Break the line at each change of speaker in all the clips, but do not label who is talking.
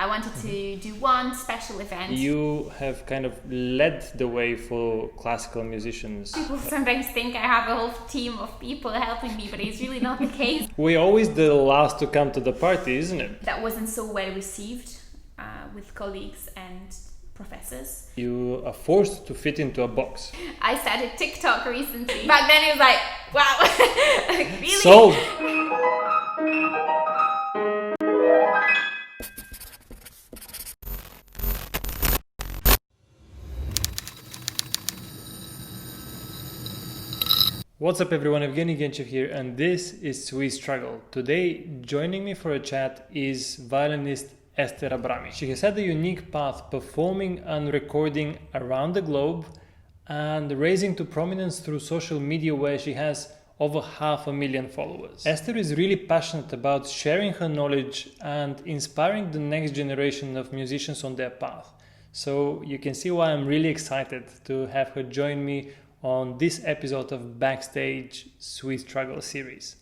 I wanted to do one special event.
You have kind of led the way for classical musicians.
People sometimes think I have a whole team of people helping me, but it's really not the case.
We're always the last to come to the party, isn't it?
That wasn't so well received with colleagues and professors.
You are forced to fit into a box.
I started TikTok recently. Back then it was like, wow, really?
Sold! What's up everyone, Evgeny Genchev here, and this is Swiss Struggle. Today, joining me for a chat is violinist Esther Abrami. She has had a unique path performing and recording around the globe and raising to prominence through social media where she has over 500,000 followers. Esther is really passionate about sharing her knowledge and inspiring the next generation of musicians on their path. So you can see why I'm really excited to have her join me on this episode of Backstage Swiss Struggle series.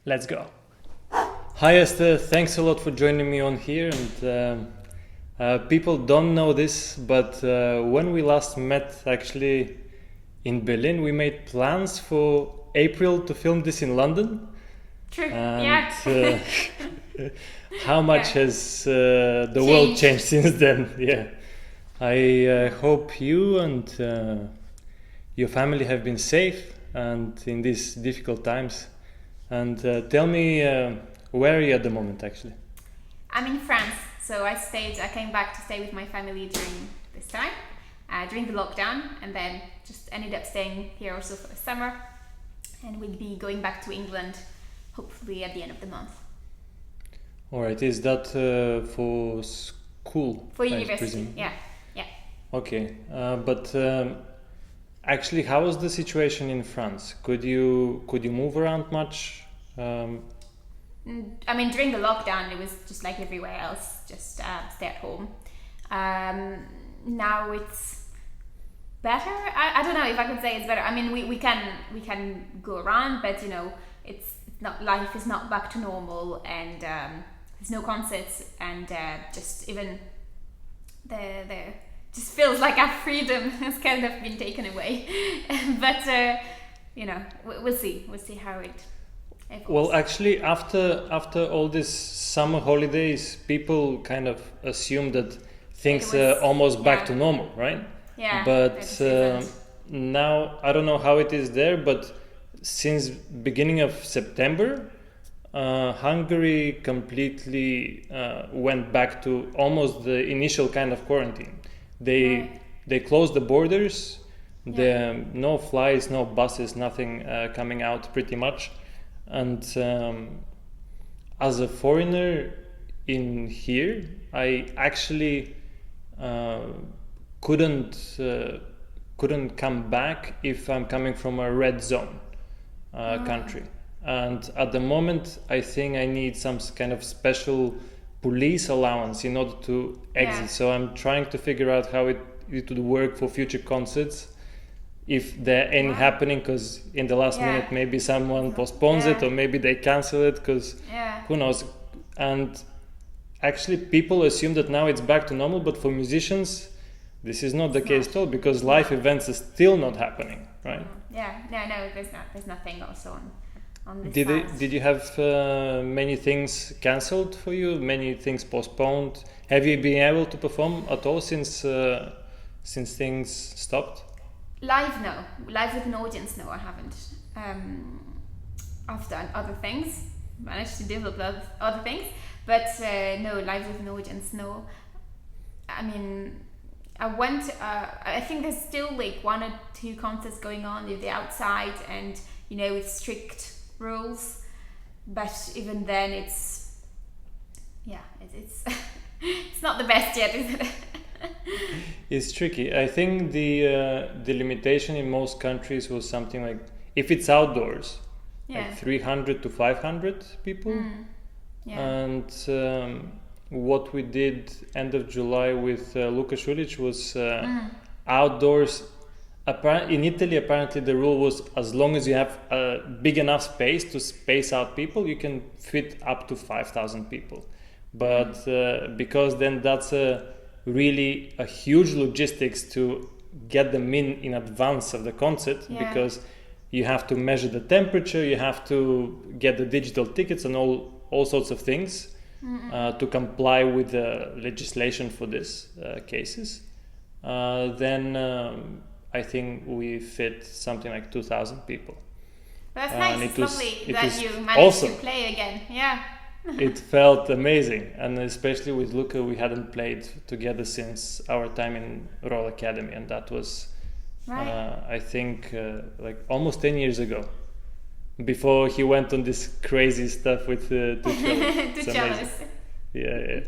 Let's go. Hi Esther, thanks a lot for joining me on here. And people don't know this, but when we last met actually in Berlin, we made plans for April to film this in London.
True,
and, yeah. How much has the world changed since then? Yeah, I hope you and your family have been safe and in these difficult times. And tell me, where are you at the moment actually?
I'm in France, so I came back to stay with my family during this time, during the lockdown, and then just ended up staying here also for the summer, and we'll be going back to England hopefully at the end of the month.
Alright, is that for school?
For university, yeah.
Okay, but actually, how was the situation in France? Could you move around much?
I mean, during the lockdown, it was just like everywhere else, just stay at home. Now it's better. I don't know if I could say it's better. I mean, we can go around, but you know, it's not, life is not back to normal, and there's no concerts, and just even the just feels like our freedom has kind of been taken away. But you know, we'll see how it evolves.
Well, actually, after all these summer holidays, people kind of assume that things are almost back to normal, right?
Yeah.
But now, I don't know how it is there, but since beginning of September, Hungary completely went back to almost the initial kind of quarantine. They closed the borders. There no flights, no buses, nothing coming out pretty much. And as a foreigner in here, I actually couldn't come back if I'm coming from a red zone country. And at the moment, I think I need some kind of special police allowance in order to exit. So I'm trying to figure out how it would work for future concerts, if there are any happening, because in the last minute maybe someone postpones it, or maybe they cancel it, because who knows. And actually people assume that now it's back to normal, but for musicians this is not the case at all, because live events are still not happening, right?
No, there's nothing also on this
Did you have many things cancelled for you, many things postponed? Have you been able to perform at all since things stopped?
Live, no. Live with an audience, no, I haven't. I've done other things, managed to develop other things, but no, live with an audience, no. I mean, I went, I think there's still like 1 or 2 concerts going on if they're outside, and you know, with strict rules, but even then it's it's not the best yet, is it?
It's tricky. I think the limitation in most countries was something like, if it's outdoors, like 300 to 500 people. And what we did end of July with Luka Šulić was outdoors. In Italy, apparently the rule was, as long as you have a big enough space to space out people, you can fit up to 5,000 people. but because then that's really a huge logistics to get them in advance of the concert, because you have to measure the temperature, you have to get the digital tickets and all sorts of things to comply with the legislation for these cases. Then I think we fit something like 2,000 people.
That's nice. It's lovely that you managed to play again. Yeah.
It felt amazing, and especially with Luca, we hadn't played together since our time in Royal Academy, and that was, I think, like almost 10 years ago. Before he went on this crazy stuff with two cellos. Yeah.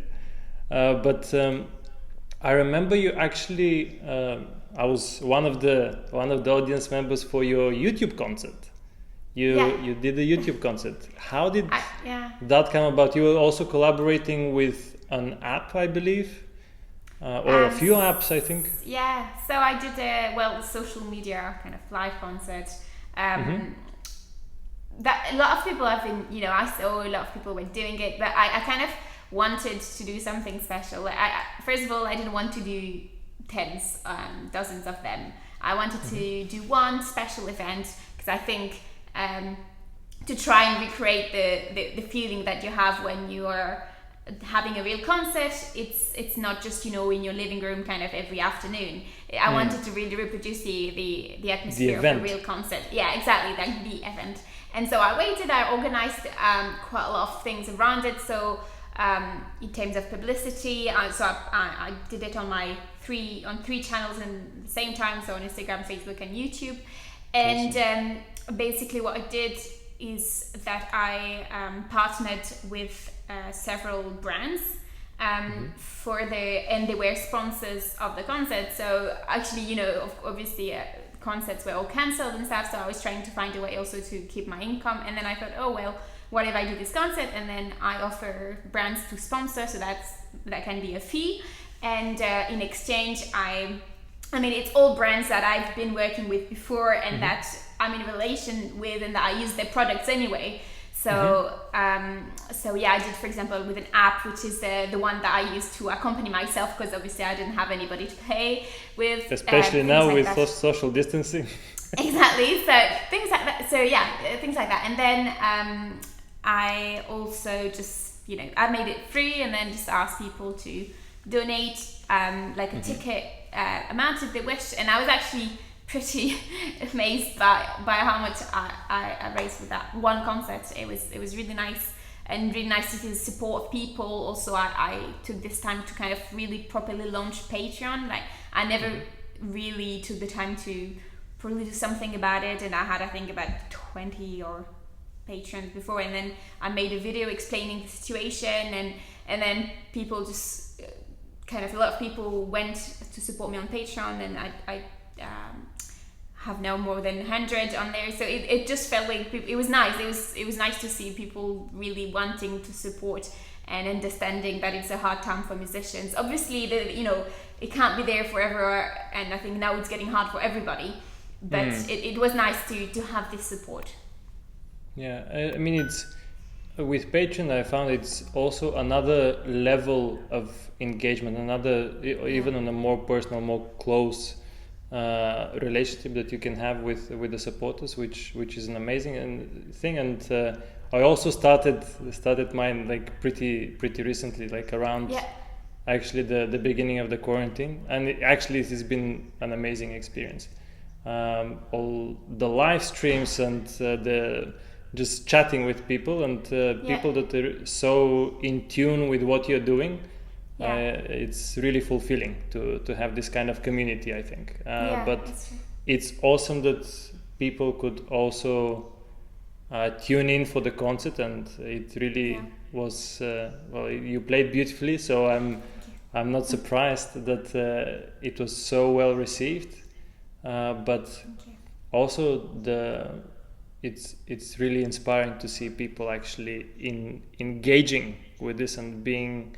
But I remember you actually. I was one of the audience members for your YouTube concert. You did a YouTube concert. How did that come about? You were also collaborating with an app, I believe, or a few apps, I think.
Yeah. So I did a social media kind of live concert. That a lot of people have been, I saw a lot of people were doing it, but I kind of wanted to do something special. First of all, I didn't want to do tens, dozens of them. I wanted to do one special event, because I think to try and recreate the feeling that you have when you are having a real concert. It's not just in your living room kind of every afternoon. I wanted to really reproduce the atmosphere of a real concert. Yeah, exactly, like the event. And so I waited. I organized quite a lot of things around it. So in terms of publicity, I did it on three channels at the same time, so on Instagram, Facebook, and YouTube. And basically, what I did is that I partnered with several brands and they were sponsors of the concert. So actually, obviously concerts were all cancelled and stuff, so I was trying to find a way also to keep my income. And then I thought, what if I do this concert and then I offer brands to sponsor, so that can be a fee, and in exchange it's all brands that I've been working with before and that I'm in a relation with and that I use their products anyway. So I did, for example, with an app, which is the one that I used to accompany myself, because obviously I didn't have anybody to play with.
Especially now with social distancing.
Exactly. So things like that. So things like that. And then I also just, I made it free and then just asked people to donate a ticket amount if they wish. And I was actually pretty amazed by how much I raised with that one concert. It was really nice, and really nice to see the support of people. Also, I took this time to kind of really properly launch Patreon. Like, I never really took the time to probably do something about it, and I had, I think, about 20 or patrons before, and then I made a video explaining the situation, and then people just a lot of people went to support me on Patreon, and I have now more than 100 on there. So it just felt like it was nice. It was nice to see people really wanting to support and understanding that it's a hard time for musicians. Obviously, it can't be there forever, and I think now it's getting hard for everybody. But it was nice to have this support.
Yeah, it's with Patreon. I found it's also another level of engagement, even on a more personal, more close relationship that you can have with the supporters, which is an amazing thing. And I also started mine like pretty recently, like around actually the beginning of the quarantine, and it has been an amazing experience. All the live streams and the just chatting with people and people that are so in tune with what you're doing. It's really fulfilling to have this kind of community, I think. But it's awesome that people could also tune in for the concert, and it really was. You played beautifully, so I'm not surprised that it was so well received. But also it's really inspiring to see people actually engaging with this and being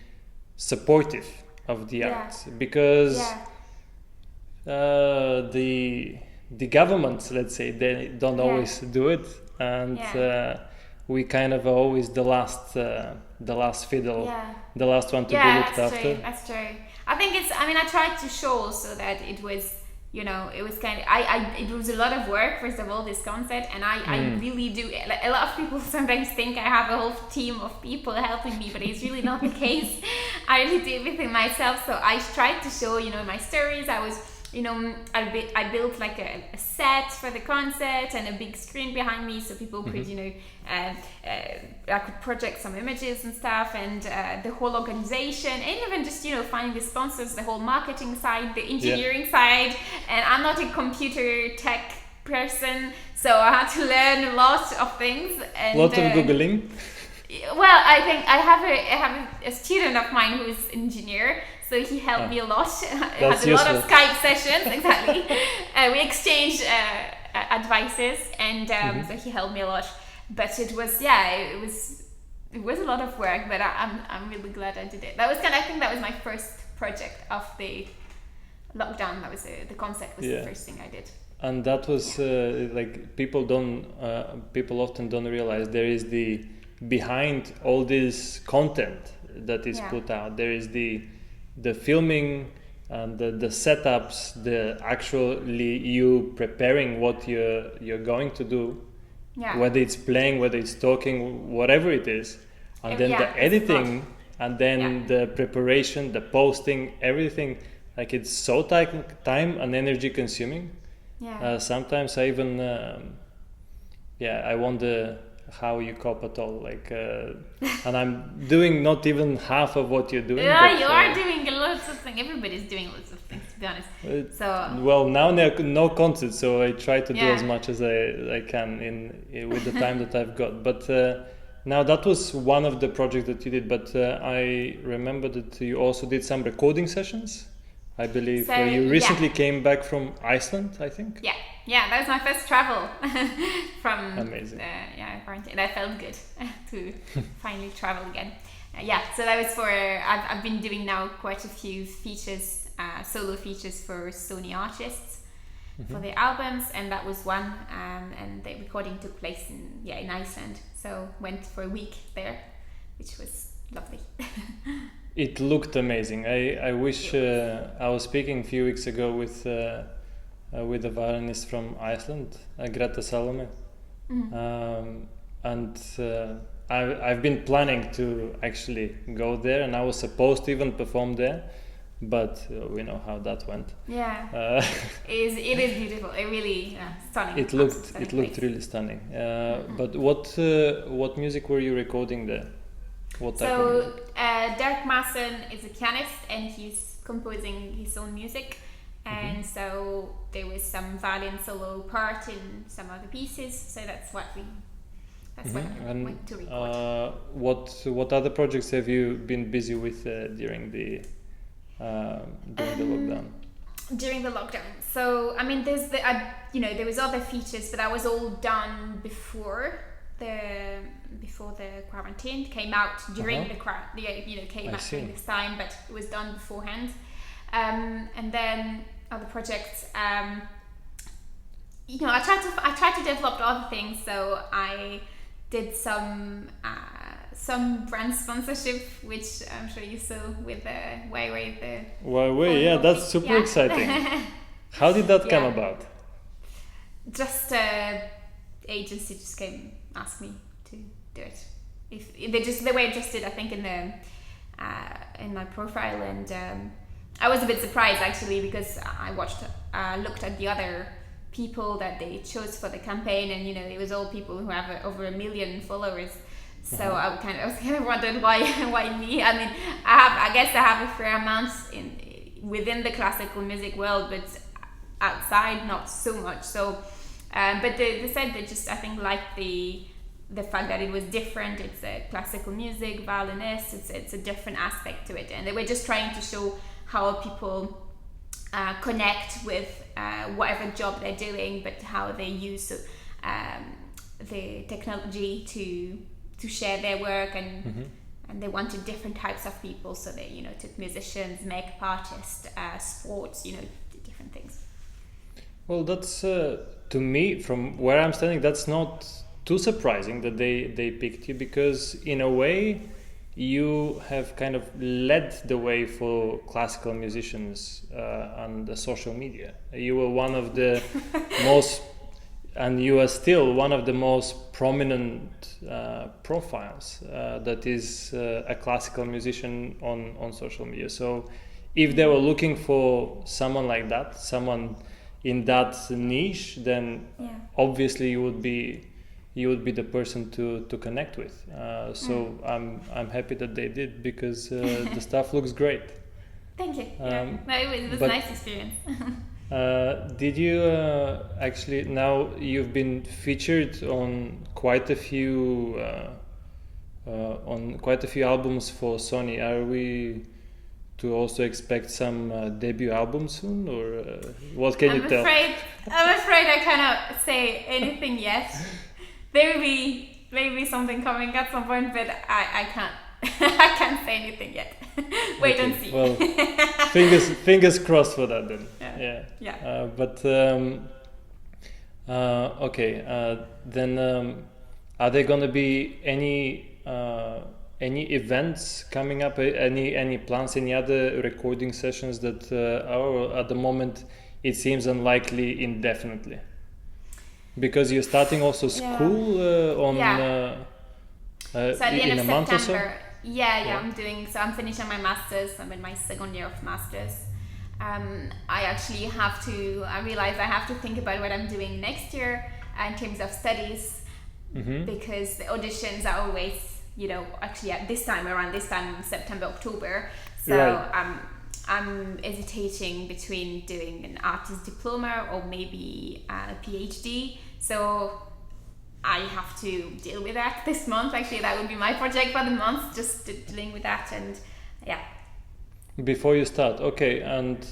supportive of the art, because the governments, let's say, they don't always do it, and we kind of are always the last the last fiddle, the last one to be looked after.
That's true. I think I tried to show so that it was, it was kind of, it was a lot of work, first of all, this concert, and I really do, a lot of people sometimes think I have a whole team of people helping me, but it's really not the case. I really do everything myself, so I tried to show, my stories. I was, I built like a set for the concert and a big screen behind me so people could, I could project some images and stuff, and the whole organization, and even just, finding the sponsors, the whole marketing side, the engineering side. And I'm not a computer tech person, so I had to learn a lot of things. And,
lot of Googling.
Well, I think I have a student of mine who's an engineer, so he helped me a lot. I had a lot of Skype sessions, exactly. We exchanged advices, and so he helped me a lot. But it was a lot of work, but I'm really glad I did it. That was I think that was my first project of the lockdown. That was the concert was the first thing I did.
And that was like people often don't realize there is the behind all this content that is put out. There is the filming and the setups, the actually you preparing what you're going to do, whether it's playing, whether it's talking, whatever it is, and then the editing, and then the preparation, the posting, everything. Like it's so time and energy consuming. Sometimes I even I wonder how you cope at all, like and I'm doing not even half of what you're doing.
You are doing lots of things. Everybody's doing lots of things, to be honest.
Well, now there are no concerts, so I try to do as much as I can in with the time that I've got. But now that was one of the projects that you did, but I remember that you also did some recording sessions, I believe. So, you recently came back from Iceland, I think.
Yeah, that was my first travel from
Amazing.
Quarantine. I felt good to finally travel again. So that was for, I've been doing now quite a few features, solo features for Sony artists for their albums, and that was one, and the recording took place in Iceland. So went for a week there, which was lovely.
It looked amazing. I wish I was speaking a few weeks ago with a violinist from Iceland, Greta Salome, and I've been planning to actually go there, and I was supposed to even perform there, but we know how that went.
It is beautiful. It really stunning.
It looked really stunning. But what music were you recording there? What type of music?
Dirk Maassen is a pianist, and he's composing his own music. And so there was some violin solo part in some other pieces, so that's what I went to record.
What other projects have you been busy with during the lockdown?
During the lockdown, so I mean, there's there was other features, but that was all done before the quarantine. Came out during came out during this time, but it was done beforehand. And then other projects, I tried to develop other things. So I did some brand sponsorship, which I'm sure you saw with the
Huawei. That's super exciting. How did that come about?
Just agency just came ask me to do it. If they were interested, I think, in my profile, and I was a bit surprised actually, because I looked at the other people that they chose for the campaign, and it was all people who have over 1 million followers. So I was kind of wondered why me. I mean, I guess I have a fair amount within the classical music world, but outside not so much. So, but they said they just, I think, liked the fact that it was different. It's a classical music, violinist. It's a different aspect to it, and they were just trying to show how people connect with whatever job they're doing, but how they use the technology to share their work, and they wanted different types of people. So they took musicians, makeup artists, sports, different things.
Well, that's to me, from where I'm standing, that's not too surprising that they picked you, because in a way you have kind of led the way for classical musicians on the social media. You were one of the most, and you are still one of the most prominent profiles that is a classical musician on social media. So if they were looking for someone like that, someone in that niche, then obviously you would be the person to connect with. So I'm happy that they did, because the stuff looks great.
Thank you. It was a nice experience.
Did you actually, now you've been featured on quite a few albums for Sony. Are we to also expect some debut album soon, or what can you tell?
I'm afraid I cannot say anything yet. There will be maybe something coming at some point, but I can't. I can't say anything yet. Wait and see.
Well, fingers crossed for that then.
Yeah.
Then are there gonna be any events coming up? Any plans? Any other recording sessions that are at the moment? It seems unlikely indefinitely. Because you're starting also school
so at the end of September. I'm finishing my masters. I'm in my second year of masters. I realize I have to think about what I'm doing next year in terms of studies, because the auditions are always, actually at around this time, September, October. So I'm hesitating between doing an artist diploma or maybe a PhD. So I have to deal with that this month. Actually, that would be my project for the month, just dealing with that. And
before you start, okay, and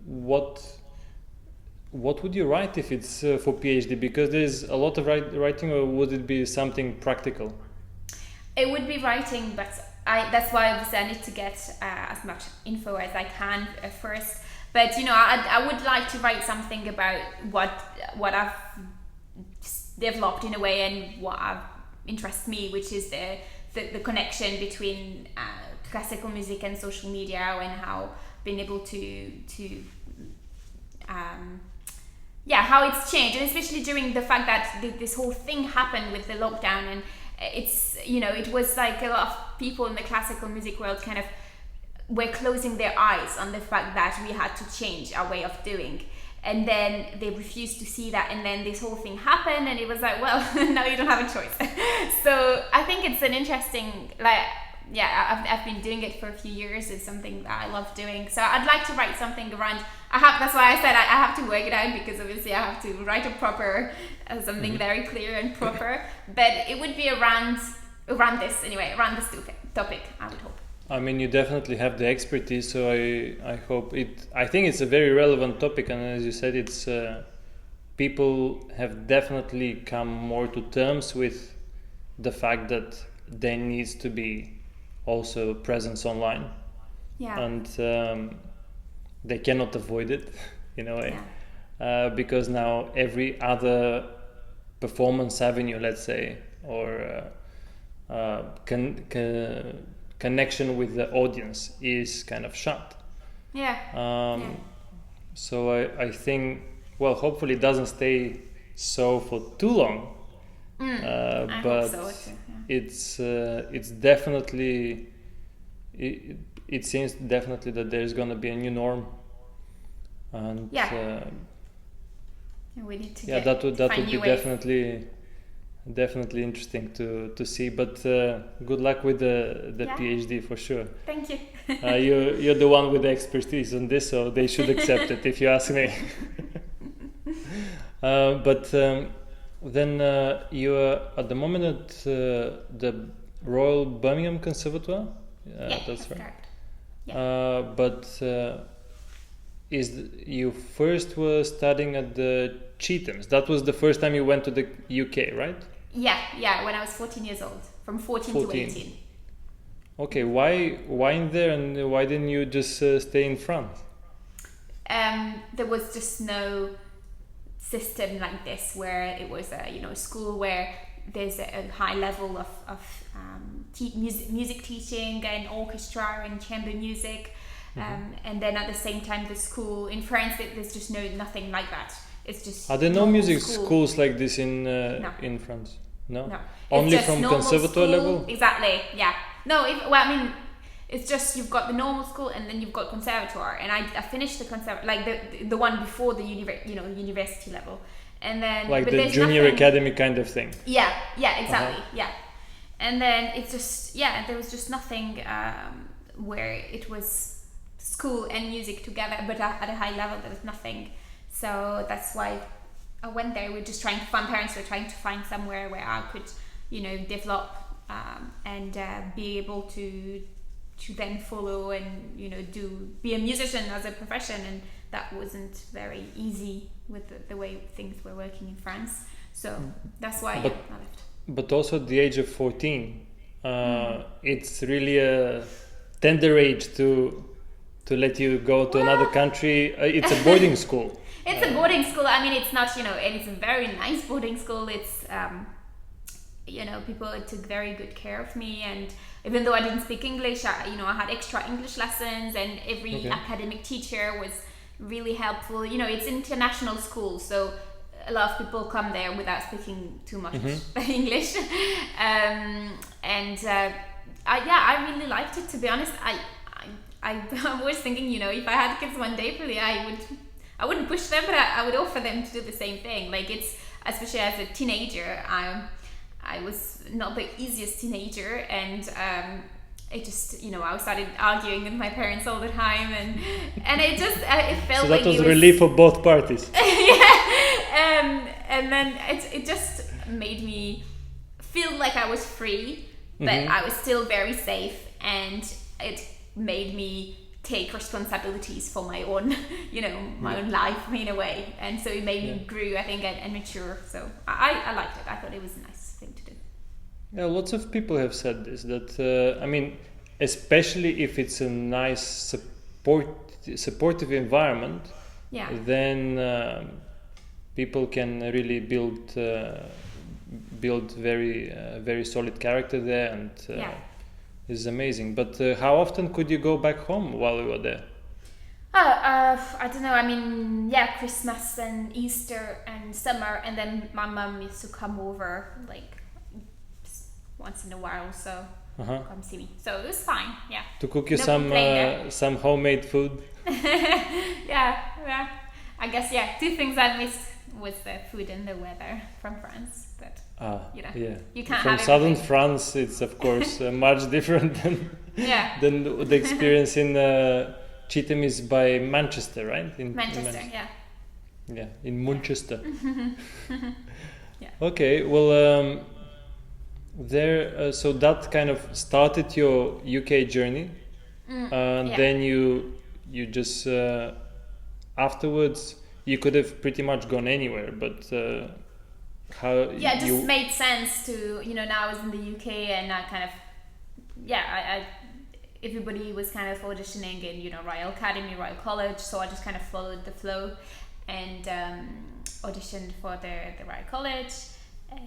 what would you write if it's for PhD? Because there's a lot of writing, or would it be something practical?
It would be writing, but that's why obviously I need to get as much info as I can first. But I would like to write something about what I've developed in a way, and what interests me, which is the connection between classical music and social media, and how being able to how it's changed, and especially during the fact that this whole thing happened with the lockdown, and it's it was like a lot of people in the classical music world kind of were closing their eyes on the fact that we had to change our way of doing, and then they refused to see that, and then this whole thing happened, and it was like, well, now you don't have a choice. So I think it's an interesting, I've been doing it for a few years. It's something that I love doing, so I'd like to write something around. That's why I said I have to work it out, because obviously I have to write a proper something very clear and proper, but it would be around this anyway, around this topic, I would hope.
I mean, you definitely have the expertise, so I hope it. I think it's a very relevant topic, and as you said, it's people have definitely come more to terms with the fact that there needs to be also presence online, and they cannot avoid it in a way, because now every other performance avenue, let's say, or connection with the audience is kind of shut. So I think, well, hopefully it doesn't stay so for too long.
I
but
hope so too.
It's definitely it seems definitely that there's gonna be a new norm, and
we need to
that would be
ways.
definitely interesting to see. But good luck with the PhD for sure.
Thank you.
You're the one with the expertise on this, so they should accept it if you ask me. Then you are at the moment at the Royal Birmingham Conservatoire. That's right.
Correct.
But you first were studying at the Cheethams. That was the first time you went to the UK, right?
Yeah. When I was 14 years old, from 14 to 18.
Okay, why in there, and why didn't you just stay in France?
There was just no system like this, where it was a school where there's a high level of music teaching and orchestra and chamber music. And then at the same time, the school in France, there's just nothing like that. It's just
are there no music schools like this in France? No. Only from conservatoire level.
Exactly. Yeah. No. It's just you've got the normal school and then you've got conservatoire, and I finished the conservatoire, like the one before the university level, and then
like the junior academy kind of thing.
Yeah. Exactly. Yeah. And then it's just there was just nothing where it was school and music together, but at a high level there was nothing. So that's why I went there. We're just trying to find parents were trying to find somewhere where I could, develop and be able to then follow and be a musician as a profession, and that wasn't very easy with the way things were working in France. So that's why I left.
But also at the age of 14, it's really a tender age to let you go to another country. It's a boarding school.
It's a boarding school. I mean, it's not, and it's a very nice boarding school. It's, people took very good care of me, and even though I didn't speak English, I had extra English lessons, and every academic teacher was really helpful. It's international school, so a lot of people come there without speaking too much English, I really liked it, to be honest. I was thinking, if I had kids one day, probably I wouldn't push them, but I would offer them to do the same thing. Like, it's, especially as a teenager, I was not the easiest teenager, and it just, I started arguing with my parents all the time, and it just it felt
so
like
that was a relief for both parties.
And then it just made me feel like I was free, but I was still very safe, and it made me take responsibilities for my own, my own life in a way, and so it made me grow, I think, and mature. So I liked it. I thought it was a nice thing to do.
Yeah, lots of people have said this, that especially if it's a nice supportive environment, then people can really build very very solid character there, and it's amazing. But how often could you go back home while you were there?
I don't know. Christmas and Easter and summer, and then my mum used to come over like once in a while, so come see me. So it was fine. Yeah.
To cook you some homemade food.
yeah. I guess two things I missed was the food and the weather from France. But you can't
from
have
southern France. It's of course much different than the experience in Cheetham is by Manchester, right? In
Manchester,
in Manchester. Okay, well, so that kind of started your UK journey, then you just afterwards you could have pretty much gone anywhere, but how?
Yeah, it just made sense to now I was in the UK, and I kind of I everybody was kind of auditioning in Royal Academy, Royal College, so I just kind of followed the flow and auditioned for the Royal College,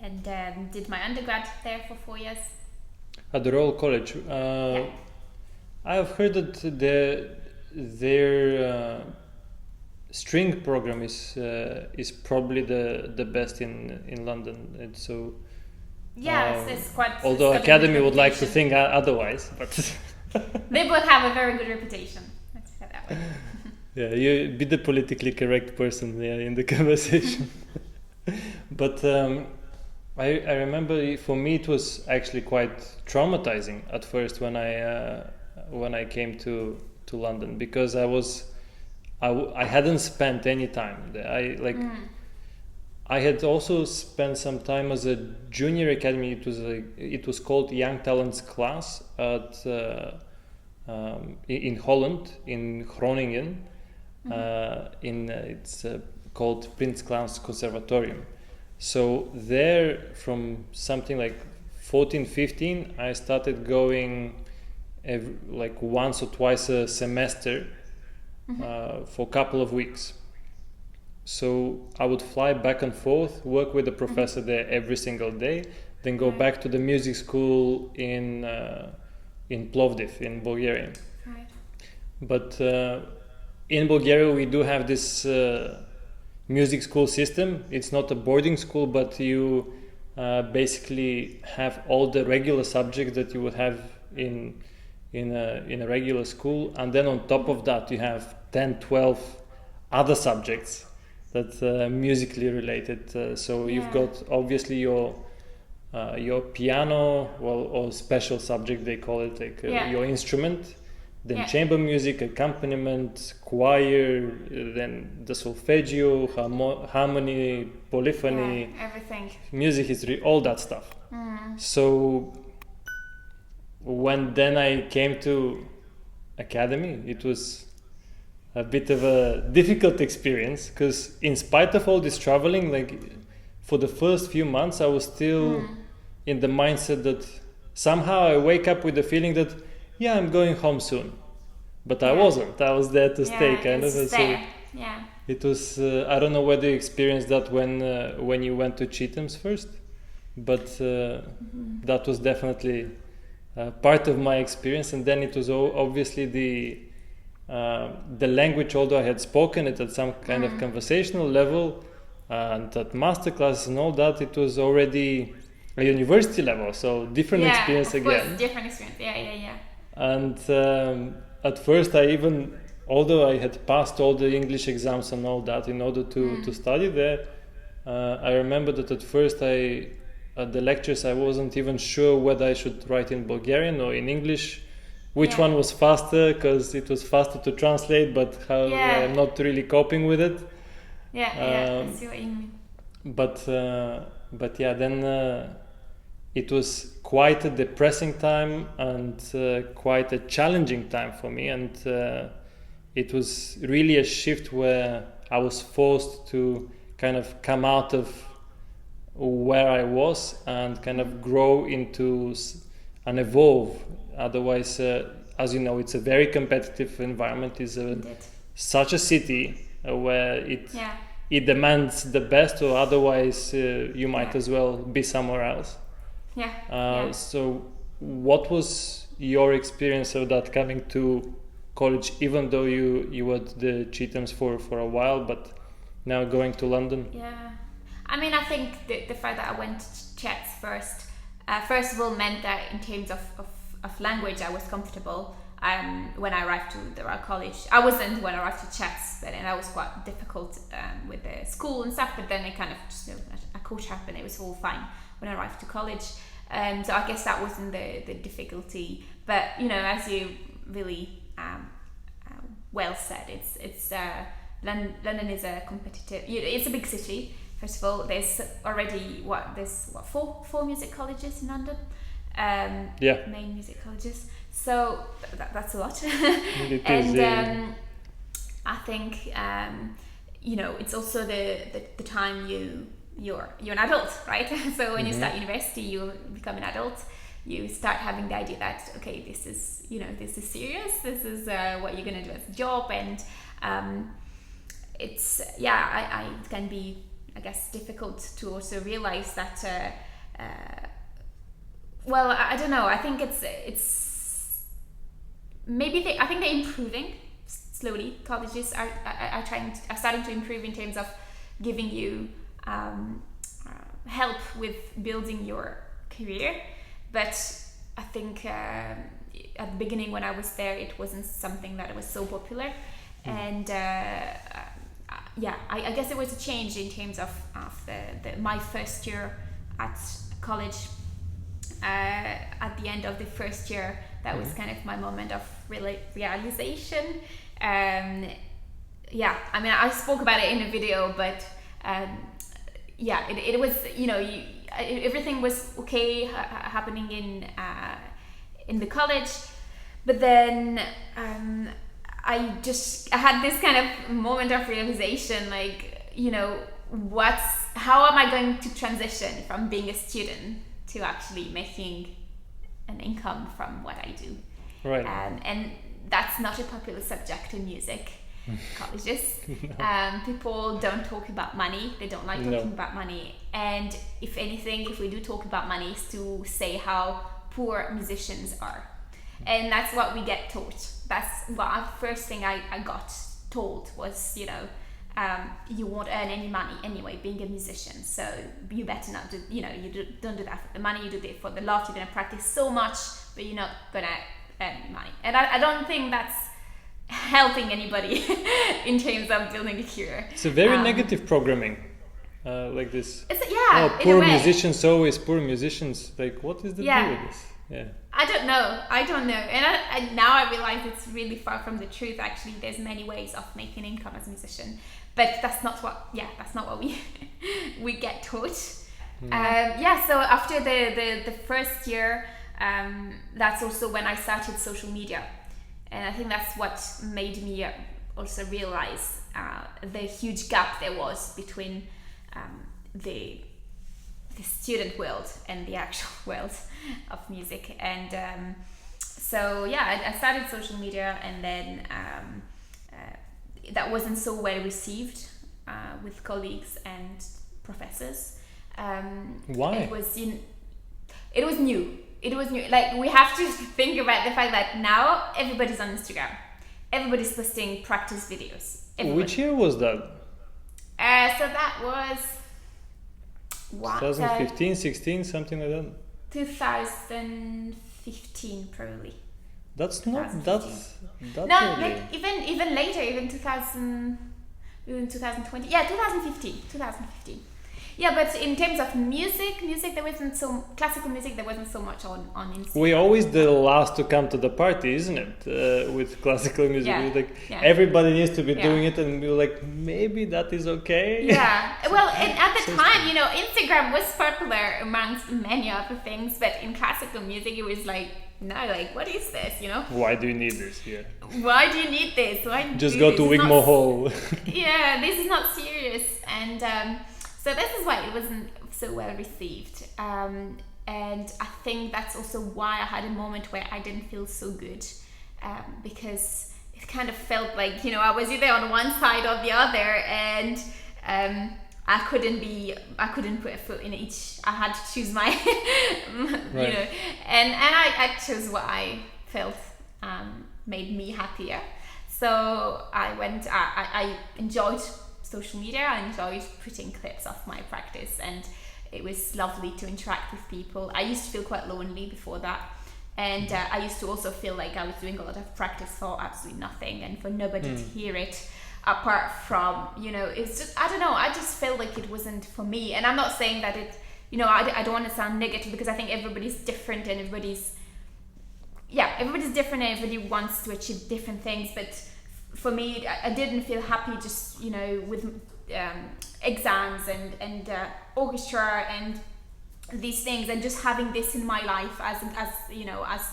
and did my undergrad there for 4 years.
At the Royal College, I have heard that their string program is probably the best in London. And so
it's quite.
Although Academy would like to think otherwise, but
they both have a very good reputation. Let's say that way.
Yeah, you be the politically correct person in the conversation. But I remember for me it was actually quite traumatizing at first when I came to London, because I hadn't spent any time there. I had also spent some time as a junior academy. It was called Young Talents class at in Holland, in Groningen. It's called Prins Claus Conservatorium. So there, from something like 14, 15, I started going once or twice a semester for a couple of weeks. So I would fly back and forth, work with the professor there every single day, then go back to the music school in Plovdiv in Bulgaria.
Right.
But in Bulgaria we do have this music school system. It's not a boarding school, but you basically have all the regular subjects that you would have in a regular school, and then on top of that you have 10-12 other subjects that musically related. So you've got obviously your piano, or special subject they call it, like your instrument, then chamber music, accompaniment, choir, then the solfeggio, harmony, polyphony,
everything,
music history, all that stuff. So when then I came to academy, it was a bit of a difficult experience, because in spite of all this traveling, like for the first few months I was still in the mindset that somehow I wake up with the feeling that I'm going home soon, but I wasn't. I was there to stay, kind of. So it was I don't know whether you experienced that when you went to Cheatham's first, but that was definitely part of my experience. And then it was obviously the language, although I had spoken it at some kind of conversational level, and at masterclasses and all that, it was already a university level, so different experience again.
Course, different experience,
And at first although I had passed all the English exams and all that in order to study there, I remember that at first at the lectures I wasn't even sure whether I should write in Bulgarian or in English, which one was faster, because it was faster to translate, but I'm not really coping with it.
I see what you mean.
But then it was quite a depressing time and quite a challenging time for me, and it was really a shift where I was forced to kind of come out of where I was and kind of grow into and evolve. Otherwise, as you know, it's a very competitive environment. It's such a city where it demands the best, or otherwise you might as well be somewhere else. So what was your experience of that, coming to college, even though you were at the Cheatham's for a while, but now going to London?
I mean, I think the fact that I went to Czechs first of all meant that in terms of language I was comfortable. When I arrived to the Royal College, I wasn't when I arrived to Czechs, but then that was quite difficult with the school and stuff, but then it kind of just I caught up and it was all fine when I arrived to college. So I guess that wasn't the difficulty, but as you really well said, it's London is a competitive, it's a big city. First of all, there's already four music colleges in London, main music colleges. So that's a lot. I think it's also the time you're an adult, right? So when you start university, you become an adult. You start having the idea that this is serious. This is what you're gonna do as a job, and it's it can be, I guess, difficult to also realize that. I don't know. I think it's maybe I think they're improving slowly. Colleges are starting to improve in terms of giving you help with building your career, but I think at the beginning when I was there, it wasn't something that was so popular, and I guess it was a change in terms of my first year at college. At the end of the first year, that was kind of my moment of realization. I mean, I spoke about it in a video, but it was, everything was okay happening in the college, but then I had this kind of moment of realization, like, how am I going to transition from being a student to actually making an income from what I do?
Right.
And that's not a popular subject in music. colleges.
No.
People don't talk about money. They don't like talking
No.
about money. And if anything, if we do talk about money, it's to say how poor musicians are. And that's what we get taught. That's what the first thing I got told was, you won't earn any money anyway being a musician, so you better not do, don't do that for the money, you do it for the love. You're going to practice so much, but you're not going to earn any money. And I don't think that's helping anybody in terms of building a career.
It's a very negative programming, like this.
It's,
poor musicians, always poor musicians. Like, what is the deal with this? Yeah.
I don't know. And now I realize it's really far from the truth. Actually, there's many ways of making income as a musician, but that's not what we get taught. So after the first year, that's also when I started social media, and I think that's what made me also realize the huge gap there was between the student world and the actual world of music. And I started social media, and then that wasn't so well received with colleagues and professors.
Why?
It was new. Like, we have to think about the fact that now everybody's on Instagram. Everybody's posting practice videos. Everybody.
Which year was that?
So that was
2015, 16, something like that.
2015 probably.
That's not that's
No,
early.
like even later, even 2020. Yeah, 2015. Yeah, but in terms of music there wasn't classical music. There wasn't so much on Instagram.
We're always the last to come to the party, isn't it? With classical music, everybody needs to be doing it, and we're like, maybe that is okay.
Yeah. Well, at the time, Instagram was popular amongst many other things, but in classical music, it was like, no, like, what is this?
Why do you need this? Yeah.
Why do you need this? Why
just go to Wigmore Hall?
Yeah, this is not serious, and so this is why it wasn't so well received. And I think that's also why I had a moment where I didn't feel so good, because it kind of felt like, I was either on one side or the other, and I couldn't put a foot in each. I had to choose my,
right.
and I chose what I felt made me happier. So I enjoyed social media. I enjoyed putting clips of my practice, and it was lovely to interact with people. I used to feel quite lonely before that, and I used to also feel like I was doing a lot of practice for absolutely nothing and for nobody to hear it, apart from, it's just, I don't know, I just felt like it wasn't for me. And I'm not saying that it, I don't want to sound negative, because I think everybody's different, and everybody's different, and everybody wants to achieve different things. But for me, I didn't feel happy just, with exams and orchestra and these things, and just having this in my life as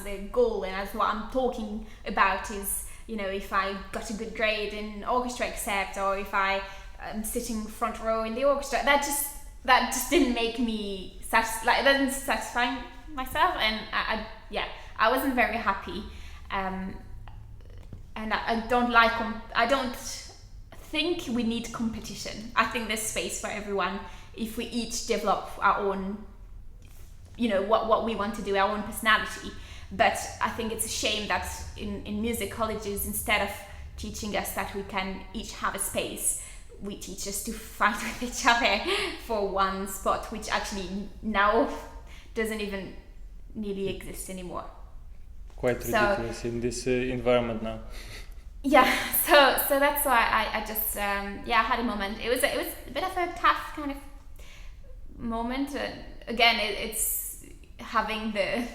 the goal, and as what I'm talking about is, if I got a good grade in orchestra except, or if I am sitting front row in the orchestra, that just didn't make me it doesn't satisfy myself, and I wasn't very happy. And I don't think we need competition. I think there's space for everyone if we each develop our own, what we want to do, our own personality. But I think it's a shame that in music colleges, instead of teaching us that we can each have a space, we teach us to fight with each other for one spot, which actually now doesn't even really exist anymit
Quite ridiculous in this environment now.
Yeah, so that's why I just I had a moment. It was a bit of a tough kind of moment. Again, it's having the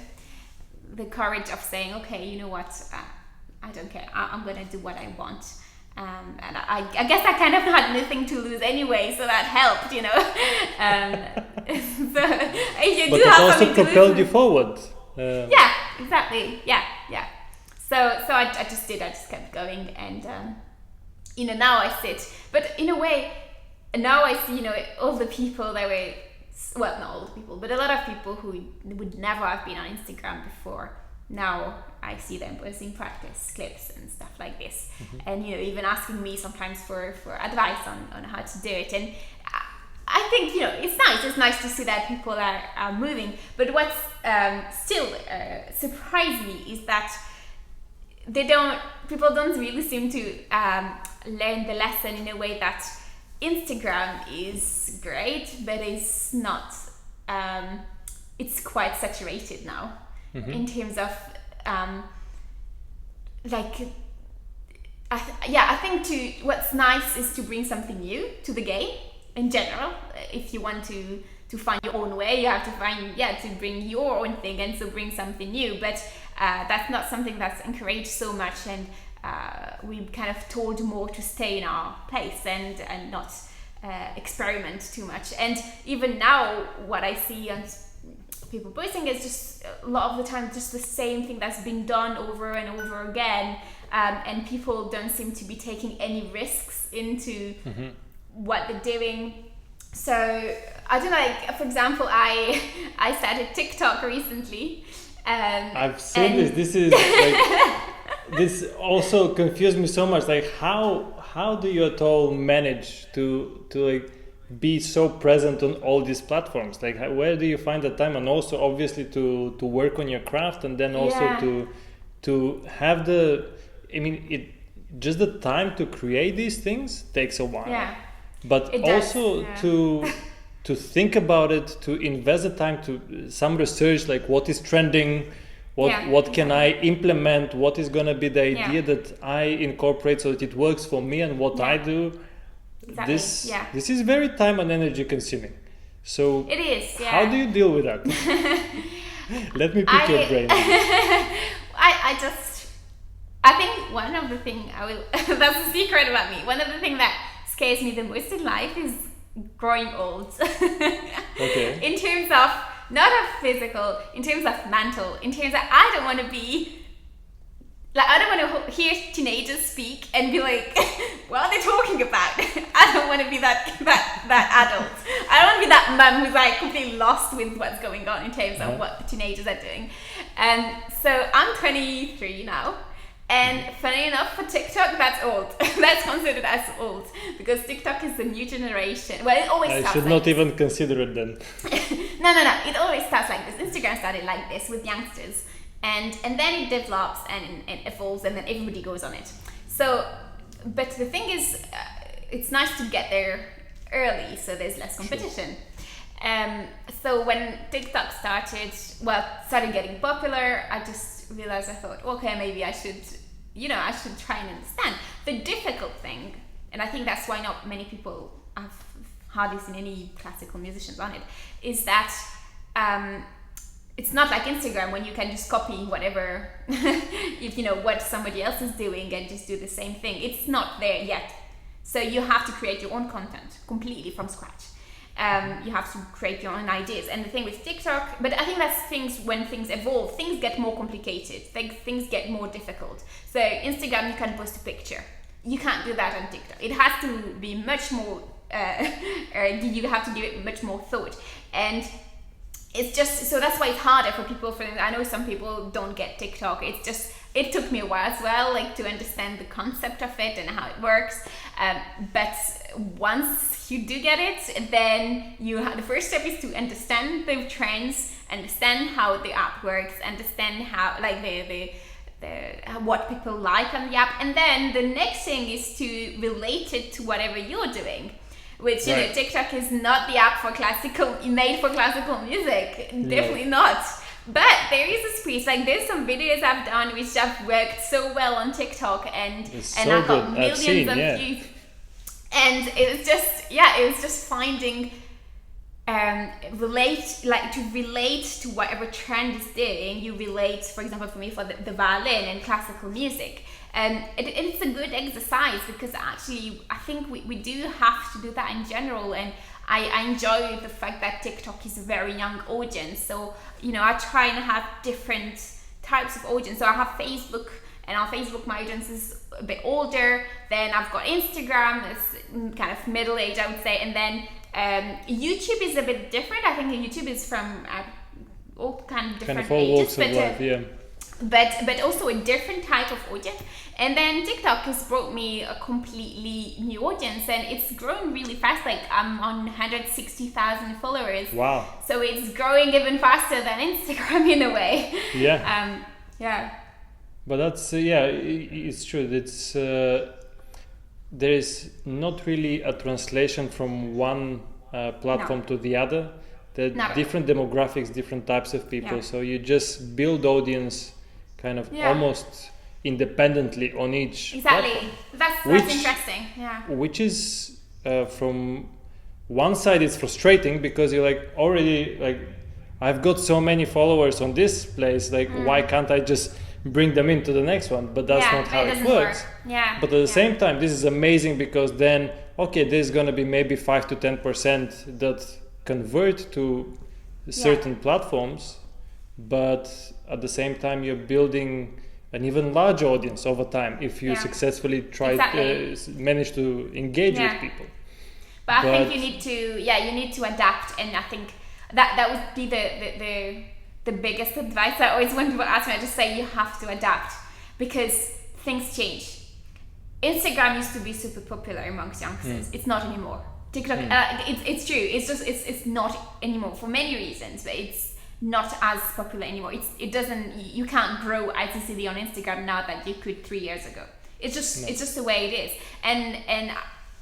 courage of saying, okay, you know what, I don't care. I'm gonna do what I want. And I guess I kind of had nothing to lose anyway, so that helped, So if you
but
do
it
have
also
something to
propelled
lose,
you forward.
Yeah, exactly. Yeah. So I just kept going, and now I sit. But in a way, now I see, all the people that were, well, not all the people, but a lot of people who would never have been on Instagram before, now I see them posting practice clips and stuff like this, and even asking me sometimes for advice on how to do it. And I think it's nice. It's nice to see that people are moving. But what's still surprised me is that people don't really seem to learn the lesson in a way that Instagram is great, but it's not. It's quite saturated now in terms of I think what's nice is to bring something new to the game in general. If you want to find your own way, you have to bring your own thing, and so bring something new. But that's not something that's encouraged so much, and we kind of told more to stay in our place and not experiment too much. And even now, what I see on people posting is just a lot of the time just the same thing that's been done over and over again, and people don't seem to be taking any risks into what they're doing. So I don't know, like, for example, I started TikTok recently.
I've seen this. This is like, this also confused me so much. Like, how do you at all manage to like be so present on all these platforms? Like, where do you find the time? And also, obviously, to work on your craft, and then also to have just the time to create these things takes a while.
Yeah.
But also to think about it, to invest the time to some research, like what is trending, what can I implement, what is going to be the idea that I incorporate so that it works for me and what I do.
Exactly.
This is very time and energy consuming. So
it is. Yeah.
How do you deal with that? Let me pick your brain.
I think one of the things that's a secret about me. One of the things that scares me the most in life is growing old.
Okay.
In terms of, not of physical, in terms of mental, in terms of, I don't want to hear teenagers speak and be like, what are they talking about? I don't want to be that adult. I don't want to be that mum who's like completely lost with what's going on in terms of what the teenagers are doing. So I'm 23 now. And funny enough, for TikTok, that's old. That's considered as old because TikTok is the new generation. Well, it always starts. I should
not even consider it then.
No. It always starts like this. Instagram started like this with youngsters, and then it develops and it evolves, and then everybody goes on it. So, but the thing is, it's nice to get there early, so there's less competition. So when TikTok started getting popular, I just realized, I thought, okay, maybe I should try and understand. The difficult thing, and I think that's why not many people have hardly seen any classical musicians on it, is that it's not like Instagram when you can just copy whatever what somebody else is doing and just do the same thing. It's not there yet. So you have to create your own content completely from scratch. You have to create your own ideas. And the thing with TikTok, but I think that's when things evolve, things get more complicated, things get more difficult. So Instagram, you can post a picture. You can't do that on TikTok. It has to be much more, you have to give it much more thought. And it's just, so that's why it's harder for people. I know some people don't get TikTok. It took me a while as well, like to understand the concept of it and how it works. But once you do get it, then the first step is to understand the trends, understand how the app works, understand how, like what people like on the app, and then the next thing is to relate it to whatever you're doing. Which TikTok is not the app made for classical music, definitely not. But there is a space, like there's some videos I've done which have worked so well on TikTok, and I've got millions of views. And it was just finding relate to whatever trend is doing. You relate, for example, for me, for the violin and classical music. And it's a good exercise because actually I think we do have to do that in general. And I enjoy the fact that TikTok is a very young audience. So, I try and have different types of audience. So I have Facebook, and on Facebook my audience is a bit older. Then I've got Instagram, it's kind of middle-aged, I would say. And then YouTube is a bit different. I think YouTube is from all kind of different ages. but also a different type of audience. And then TikTok has brought me a completely new audience, and it's grown really fast. Like I'm on 160,000 followers.
Wow.
So it's growing even faster than Instagram in a way.
Yeah.
Yeah.
But that's it's true. It's there is not really a translation from one platform to the other. There are different demographics, different types of people. So you just build audience kind of almost independently on each
platform. That's interesting. Yeah.
Which is from one side it's frustrating because you're like already like I've got so many followers on this place, like why can't I just bring them into the next one? But that's not how it works.
Yeah.
But at the same time, this is amazing because then there's gonna be maybe 5 to 10% that convert to certain platforms, but at the same time you're building an even larger audience over time if you successfully manage to engage with people.
But I think you need to adapt, and I think that would be the biggest advice I always, when people ask me, I just say you have to adapt because things change. Instagram used to be super popular amongst youngsters. It's not anymore. TikTok, it's true. It's just it's not anymore for many reasons, but it's not as popular anymore. It doesn't. You can't grow ITCD on Instagram now that you could 3 years ago. It's just the way it is, and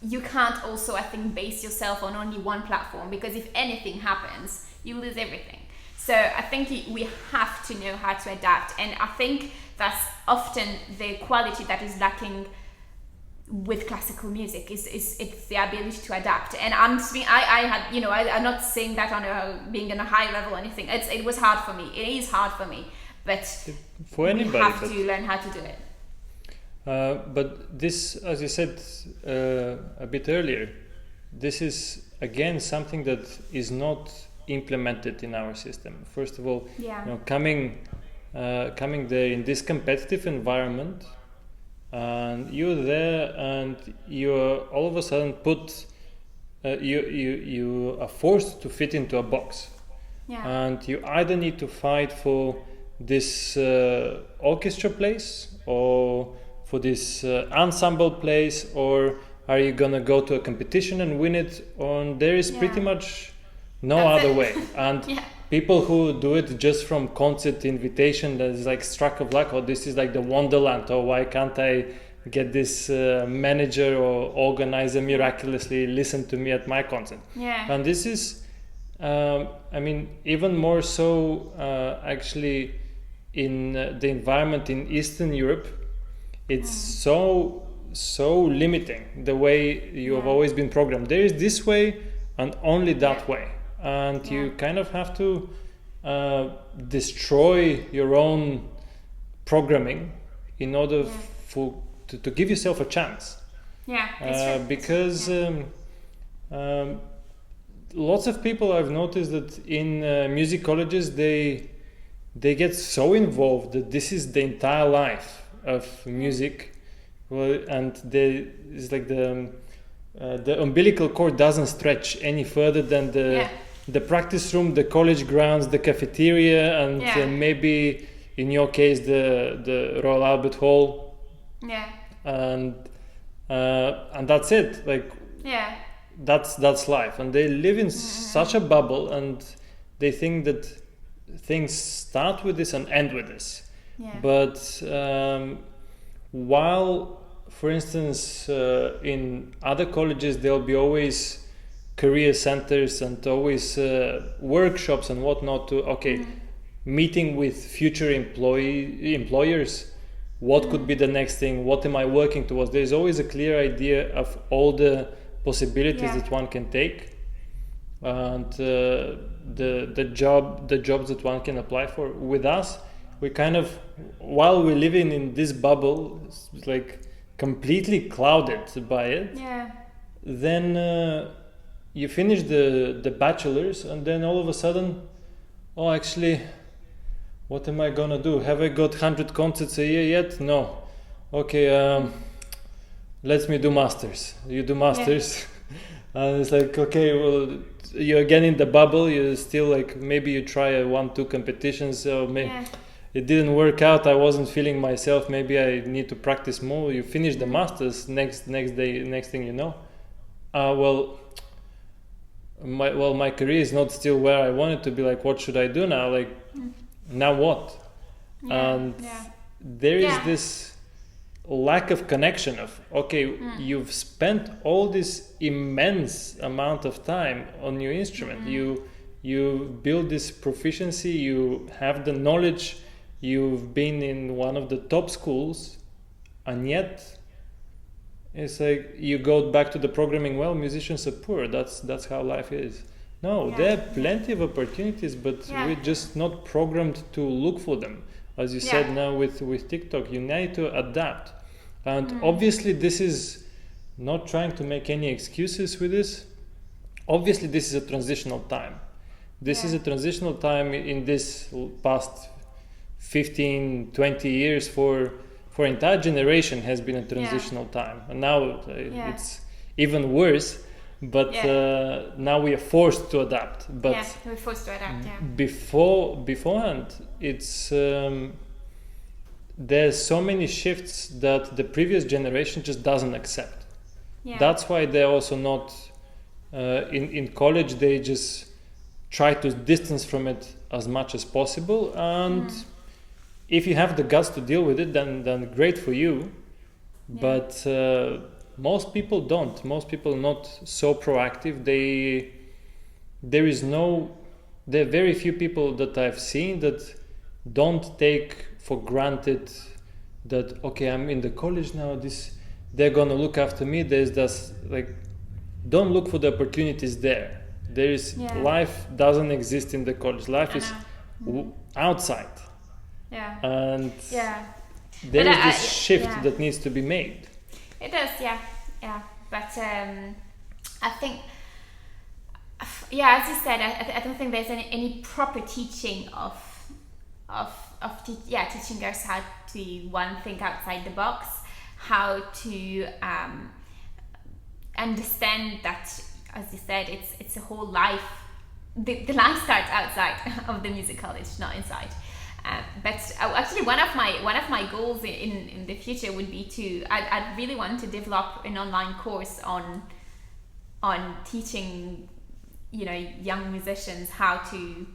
you can't also, I think, base yourself on only one platform because if anything happens, you lose everything. So I think we have to know how to adapt, and I think that's often the quality that is lacking with classical music is it's the ability to adapt. And I'm not saying that on being on a high level or anything. It was hard for me. It is hard for me, but
for anybody,
you have to learn how to do it.
But this, as you said a bit earlier, this is again something that is not implemented in our system. First of all, coming there in this competitive environment, and you're there, and you're all of a sudden put. You are forced to fit into a box, and you either need to fight for this orchestra place or for this ensemble place, or are you gonna go to a competition and win it? Or there is pretty much no other way. And people who do it just from concert invitation, that is like struck of luck, or this is like the wonderland, or why can't I get this manager or organizer miraculously listen to me at my concert? And this is even more so actually in the environment in Eastern Europe. It's so limiting the way you have always been programmed. There is this way and only that way, and you kind of have to destroy your own programming in order to give yourself a chance. Because lots of people, I've noticed that in music colleges they get so involved that this is the entire life of music, and it's like the umbilical cord doesn't stretch any further than the practice room, the college grounds, the cafeteria, and maybe in your case the Royal Albert Hall. And that's it. Like that's life, and they live in such a bubble, and they think that things start with this and end with this. But while, for instance, in other colleges there'll be always career centers and always workshops and whatnot to meeting with future employers. What could be the next thing? What am I working towards? There's always a clear idea of all the possibilities that one can take, and the jobs that one can apply for. With us, we kind of, while we're living in this bubble, it's like completely clouded by it. Then you finish the bachelor's, and then all of a sudden, actually, what am I gonna do? Have I got 100 concerts a year yet? No. Okay, let me do masters. You do masters. And it's like, okay, well, you're again in the bubble. You're still like, maybe you try 1-2 competitions, or maybe it didn't work out. I wasn't feeling myself. Maybe I need to practice more. You finish the masters, next thing you know, my career is not still where I want it to be. Like, what should I do now? Like, now what? And there is this lack of connection of, okay, you've spent all this immense amount of time on your instrument. You build this proficiency, you have the knowledge, you've been in one of the top schools, and yet it's like you go back to the programming. Well, musicians are poor. That's how life is. No, there are plenty of opportunities, but we're just not programmed to look for them. As you said, now with TikTok, you need to adapt. And obviously, this is not trying to make any excuses with this. Obviously, this is a transitional time. This is a transitional time in this past 15, 20 years for entire generation has been a transitional time. And now it's even worse. But now we are forced to adapt. But
we're forced to adapt.
beforehand, it's there's so many shifts that the previous generation just doesn't accept. That's why they're also not in college. They just try to distance from it as much as possible. And if you have the guts to deal with it, then great for you. But most people don't. Most people are not so proactive. There are very few people that I've seen that don't take for granted that, okay, I'm in the college now, they're gonna look after me. There's this, like, don't look for the opportunities there. Life doesn't exist in the college. Life is outside. And there is this shift that needs to be made.
It does, but I think, as you said, I don't think there's any proper teaching of teaching us how to think outside the box, how to understand that, as you said, it's a whole life. The life starts outside of the music college, not inside. But actually, one of my goals in the future would be I'd really want to develop an online course on teaching, young musicians how to,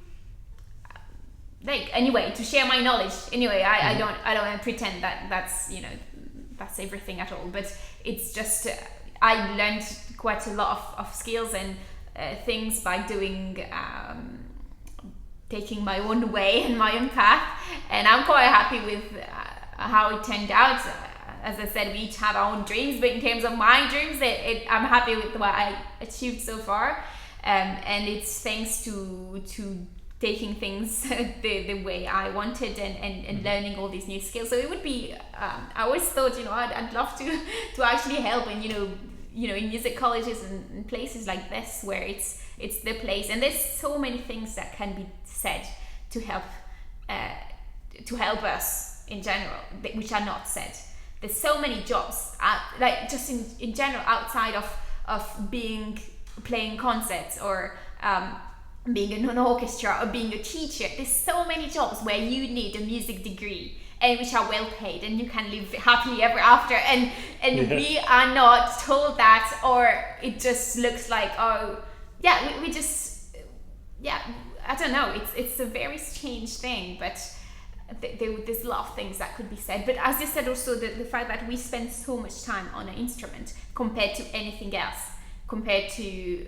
to share my knowledge. Anyway, I don't want to pretend that that's everything at all. But it's just I learned quite a lot of skills and things by doing. Taking my own way and my own path, and I'm quite happy with how it turned out. As I said, we each have our own dreams, but in terms of my dreams, I'm happy with what I achieved so far, and it's thanks to taking things the way I wanted and learning all these new skills. So it would be I always thought, I'd love to actually help, and in music colleges and places like this where it's the place, and there's so many things that can be said to help us in general, which are not said. There's so many jobs, like just in general, outside of playing concerts or being in an orchestra or being a teacher. There's so many jobs where you need a music degree and which are well paid, and you can live happily ever after. And we are not told that, or it just looks like, we just I don't know. It's a very strange thing, but there's a lot of things that could be said. But as you said, also the fact that we spend so much time on an instrument compared to anything else, compared to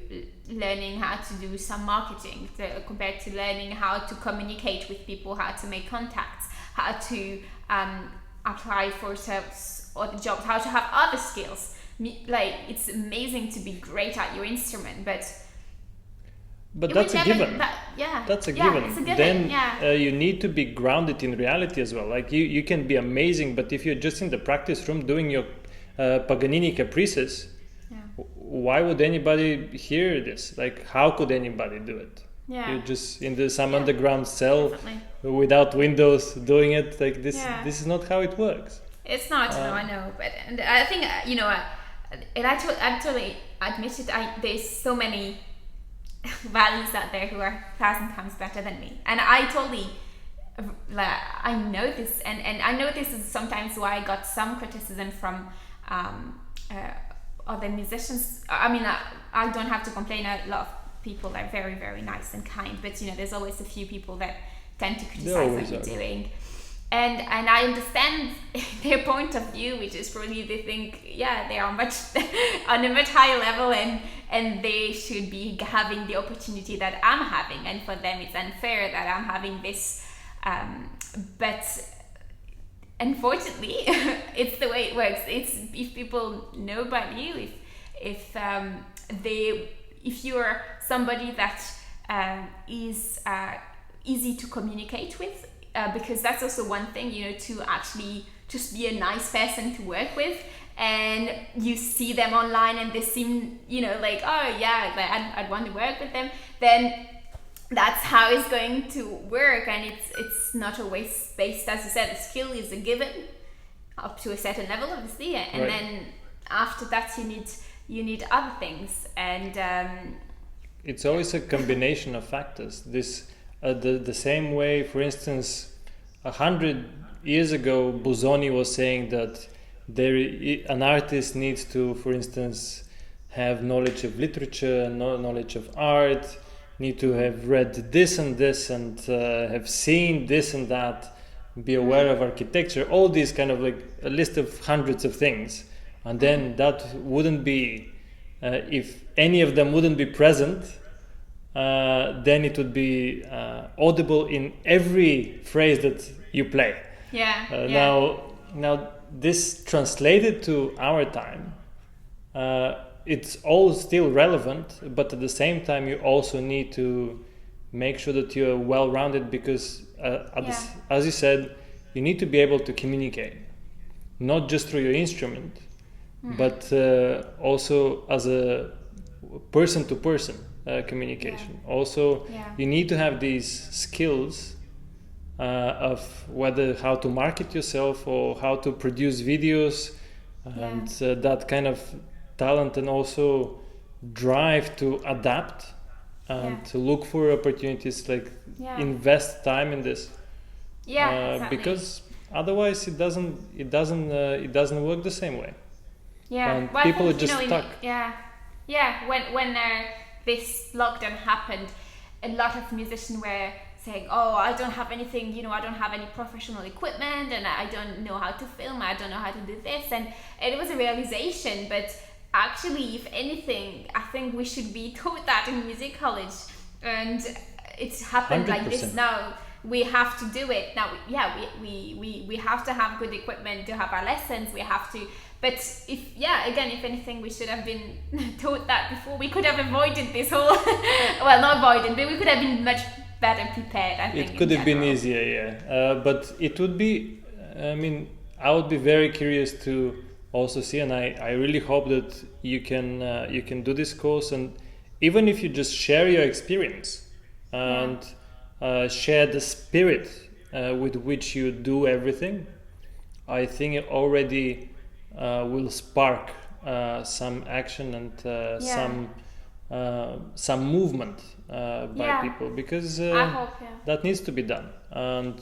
learning how to do some marketing, compared to learning how to communicate with people, how to make contacts, how to apply for other jobs, how to have other skills. Like, it's amazing to be great at your instrument, but
that's a given. That's a given.
It's a given.
Then you need to be grounded in reality as well. Like, you can be amazing, but if you're just in the practice room doing your Paganini caprices, why would anybody hear this? Like, how could anybody do it? You're just in some underground cell without windows doing it. Like, this is not how it works.
It's not. I know, but and I think and I totally admit it. There's so many violinists out there who are 1,000 times better than me, and I totally I know this, and I know this is sometimes why I got some criticism from other musicians. I mean, I don't have to complain. A lot of people are very, very nice and kind, but there's always a few people that tend to criticize what you're doing. And I understand their point of view, which is probably they think, they are much on a much higher level, and they should be having the opportunity that I'm having, and for them it's unfair that I'm having this. But unfortunately, it's the way it works. It's if people know about you, if you're somebody that is easy to communicate with. Because that's also one thing, to actually just be a nice person to work with, and you see them online and they seem, like, oh yeah, I'd want to work with them, then that's how it's going to work. And it's not always based, as you said, the skill is a given up to a certain level, obviously, and then after that you need other things, and
it's always a combination of factors. The same way, for instance, 100 years ago, Busoni was saying that an artist needs to, for instance, have knowledge of literature, knowledge of art, need to have read this and this, and have seen this and that, be aware of architecture, all these kind of like a list of hundreds of things. And then that wouldn't be, if any of them wouldn't be present, then it would be audible in every phrase that you play. Now this translated to our time, it's all still relevant, but at the same time you also need to make sure that you're well-rounded, because as you said, you need to be able to communicate, not just through your instrument, but also as a person-to-person communication. Also, you need to have these skills of how to market yourself or how to produce videos, and that kind of talent, and also drive to adapt and to look for opportunities, like invest time in this,
exactly.
because otherwise it doesn't work the same way. And
well,
people are just stuck.
When this lockdown happened, a lot of musicians were saying, oh, I don't have anything, I don't have any professional equipment, and I don't know how to film, I don't know how to do this, and it was a realization. But actually, if anything, I think we should be taught that in music college, and it's happened 100%. Like this now. We have to do it now. We have to have good equipment to have our lessons. We have to. But if anything, we should have been taught that before. We could have avoided this whole, well, not avoided, but we could have been much better prepared, I think.
It could have been easier, but it would be, I would be very curious to also see, and I really hope that you can do this course, and even if you just share your experience and share the spirit with which you do everything, I think it already will spark some action and some movement by people, because
I hope,
that needs to be done. And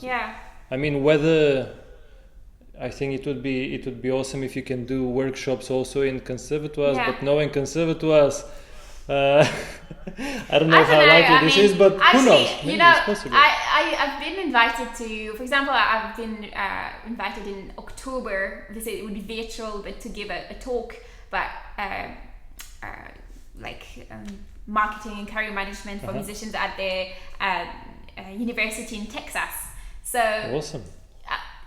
whether I think it would be awesome if you can do workshops also in conservatoires, but knowing conservatoires, I don't know how likely this is, but
actually,
who knows? Maybe it's possible.
I've been invited to, for example, I've been invited in October. They say it would be virtual, but to give a talk about marketing and career management for musicians at the university in Texas. So
awesome.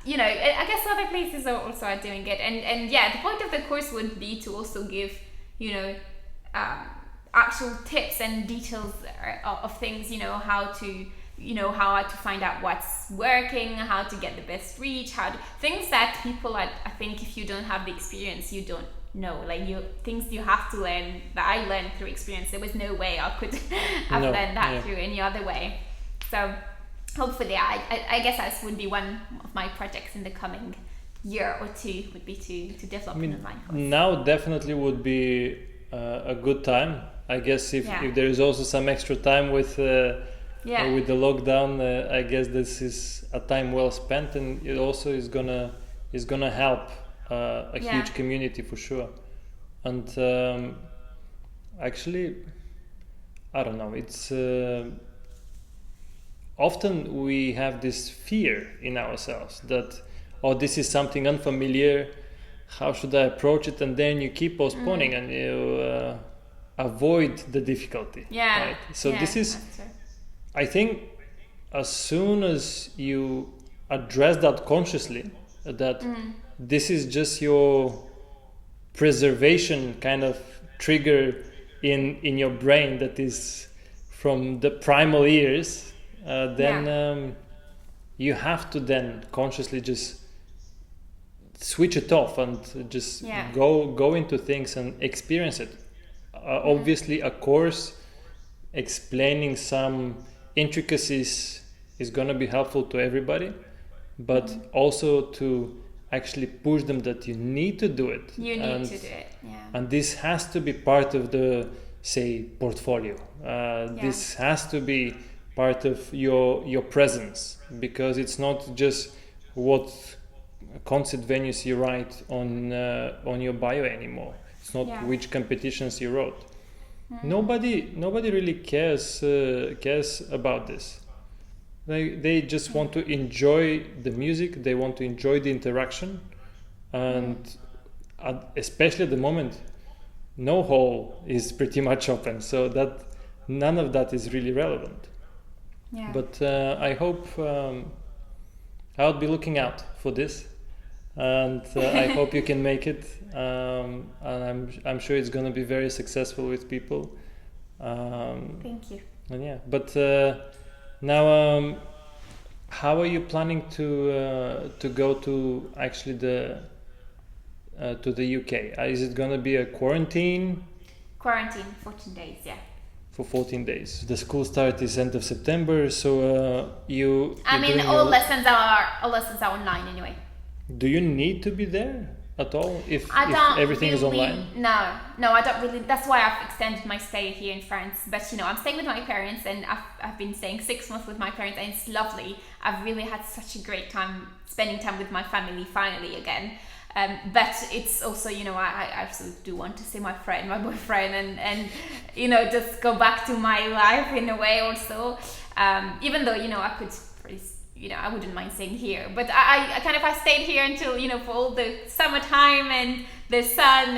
I guess other places are also doing it, and the point of the course would be to also give actual tips and details of things, how to find out what's working, how to get the best reach, things that people I think if you don't have the experience, you don't know, things you have to learn, that I learned through experience. There was no way I could have learned that through any other way. So hopefully I guess that would be one of my projects in the coming year or two, would be to develop an online course.
Now definitely would be a good time, I guess, if there is also some extra time with with the lockdown, I guess this is a time well spent, and it also is gonna help a huge community for sure. And actually, I don't know, it's often we have this fear in ourselves that, oh, this is something unfamiliar, how should I approach it? And then you keep postponing and you avoid the difficulty. Right? So this is, I think, as soon as you address that consciously, that this is just your preservation kind of trigger in your brain that is from the primal years, then you have to then consciously just switch it off and just go into things and experience it. Obviously, a course explaining some intricacies is going to be helpful to everybody, but also to actually push them that you need to do it.
You need to do it,
and this has to be part of the, say, portfolio. This has to be part of your presence, because it's not just what concert venues you write on your bio anymore. It's not which competitions you wrote. Nobody really cares about this. They just want to enjoy the music. They want to enjoy the interaction, and especially at the moment, no hall is pretty much open, so that none of that is really relevant. But I hope I'll be looking out for this, and I hope you can make it. And I'm sure it's going to be very successful with people.
Thank you.
And but now, how are you planning to go to actually to the UK? Is it going to be a quarantine?
Quarantine, 14 days,
For 14 days. The school start is end of September, so
all lessons are online anyway.
Do you need to be there at all if everything is online?
No, I don't really. That's why I've extended my stay here in France. But I'm staying with my parents, and I've been staying 6 months with my parents, and it's lovely. I've really had such a great time spending time with my family finally again. But it's also, I absolutely do want to see my boyfriend, and just go back to my life in a way also. Even though, I could, I wouldn't mind staying here. But I stayed here until, for all the summertime and the sun,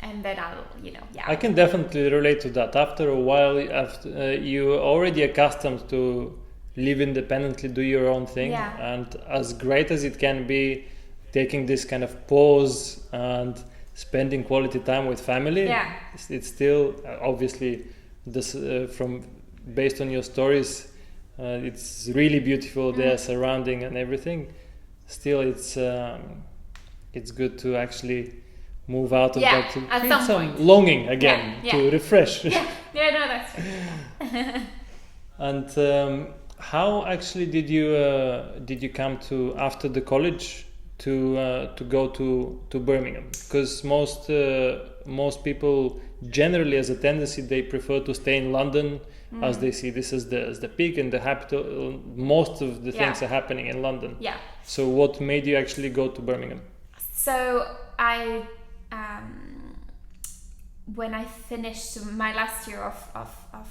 and then I'll,
I can definitely relate to that. After a while, after you're already accustomed to live independently, do your own thing. And as great as it can be, taking this kind of pause and spending quality time with family, it's still obviously this based on your stories, it's really beautiful there, surrounding and everything. Still, it's good to actually move out of that to feel some longing again, to refresh.
No, that's right.
And how actually did you come to, after the college, to go to Birmingham? Because most people generally, as a tendency, they prefer to stay in London, as they see this as the peak and the capital. Most of the things are happening in London. So what made you actually go to Birmingham?
So I when I finished my last year of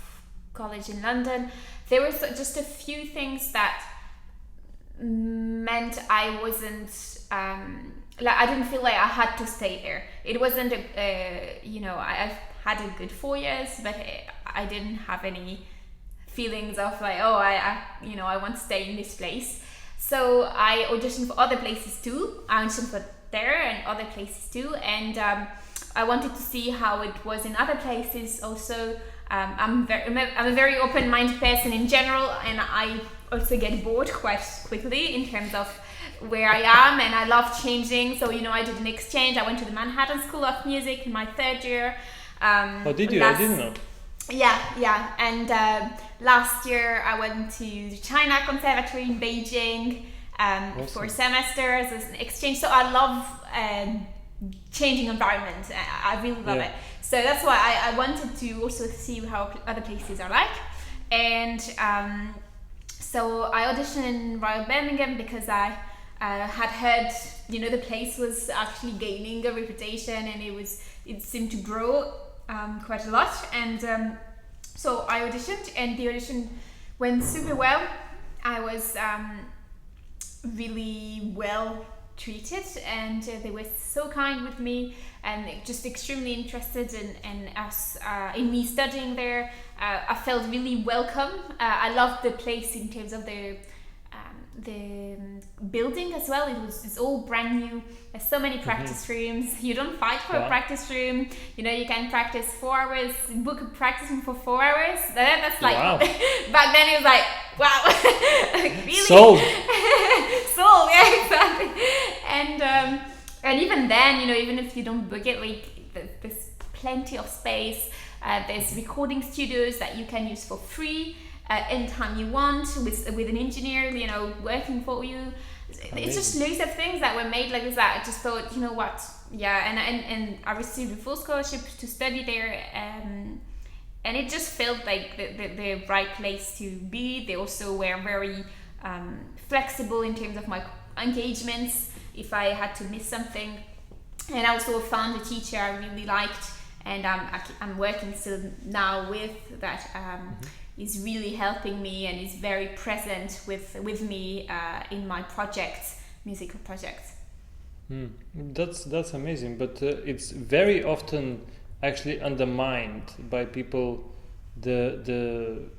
college in London, there was just a few things that meant I wasn't I didn't feel like I had to stay there. It wasn't I've had a good 4 years, but I didn't have any feelings of like, I want to stay in this place. So I auditioned for other places too. I auditioned for there and other places too, and I wanted to see how it was in other places also. I'm a very open-minded person in general, and I also get bored quite quickly in terms of where I am, and I love changing. So I did an exchange. I went to the Manhattan School of Music in my 3rd year.
Did you? I didn't know.
Yeah. And last year I went to the China Conservatory in Beijing
Awesome.
for a semester as an exchange. So I love changing environment. I really love it. So that's why I wanted to also see how other places are like. And so I auditioned in Royal Birmingham because I had heard, the place was actually gaining a reputation, and it seemed to grow quite a lot. And so I auditioned, and the audition went super well. I was really well treated, and they were so kind with me and just extremely interested in me studying there. I felt really welcome. I loved the place in terms of the building as well. It's all brand new. There's so many practice rooms. You don't fight for a practice room. You can practice 4 hours, book a practice room for 4 hours. That's like,
wow.
Back then it was like, wow. Really?
Sold.
Sold, yeah, exactly. And even then, even if you don't book it, like there's plenty of space. There's recording studios that you can use for free anytime you want, with an engineer, working for you. It's just loads of things that were made like this that I just thought, what? Yeah, and I received a full scholarship to study there, and it just felt like the right place to be. They also were very flexible in terms of my engagements if I had to miss something. And I also found a teacher I really liked, and I'm working still now with that. Is really helping me and is very present with me in my projects, musical projects.
That's amazing, but it's very often actually undermined by people the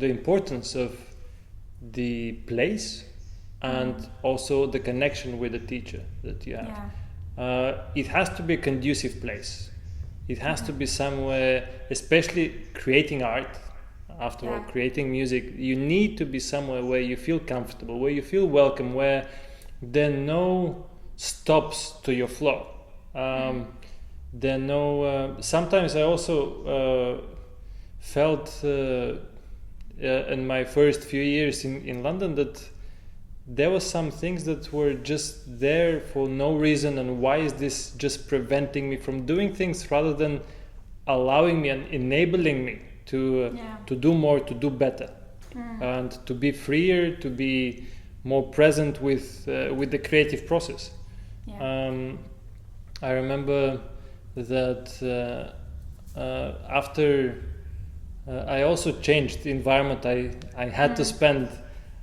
importance of the place and also the connection with the teacher that you have. Yeah. It has to be a conducive place. It has to be somewhere, especially creating art. After all, creating music, you need to be somewhere where you feel comfortable, where you feel welcome, where there are no stops to your flow. There are no. Sometimes I also felt in my first few years in London that there were some things that were just there for no reason, and why is this just preventing me from doing things rather than allowing me and enabling me to do more, to do better, and to be freer, to be more present with the creative process. I remember that after I also changed the environment I had to spend.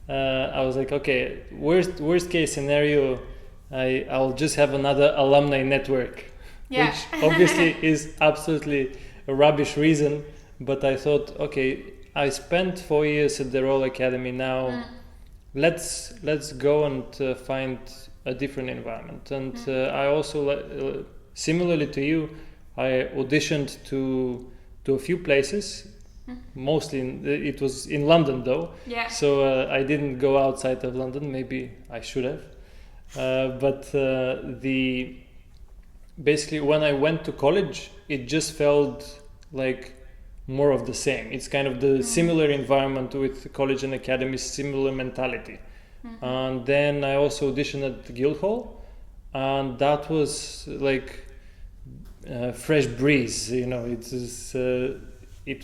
I was like, okay, worst case scenario, I'll just have another alumni network, which obviously is absolutely a rubbish reason. But I thought, okay, I spent 4 years at the Royal Academy. Now, let's go and find a different environment. And I also, similarly to you, I auditioned to a few places. Mostly, it was in London though. Yeah. So I didn't go outside of London. Maybe I should have. But basically, when I went to college, it just felt like more of the same. It's kind of the similar environment with college and academy, similar mentality. And then I also auditioned at Guildhall, and that was like fresh breeze. It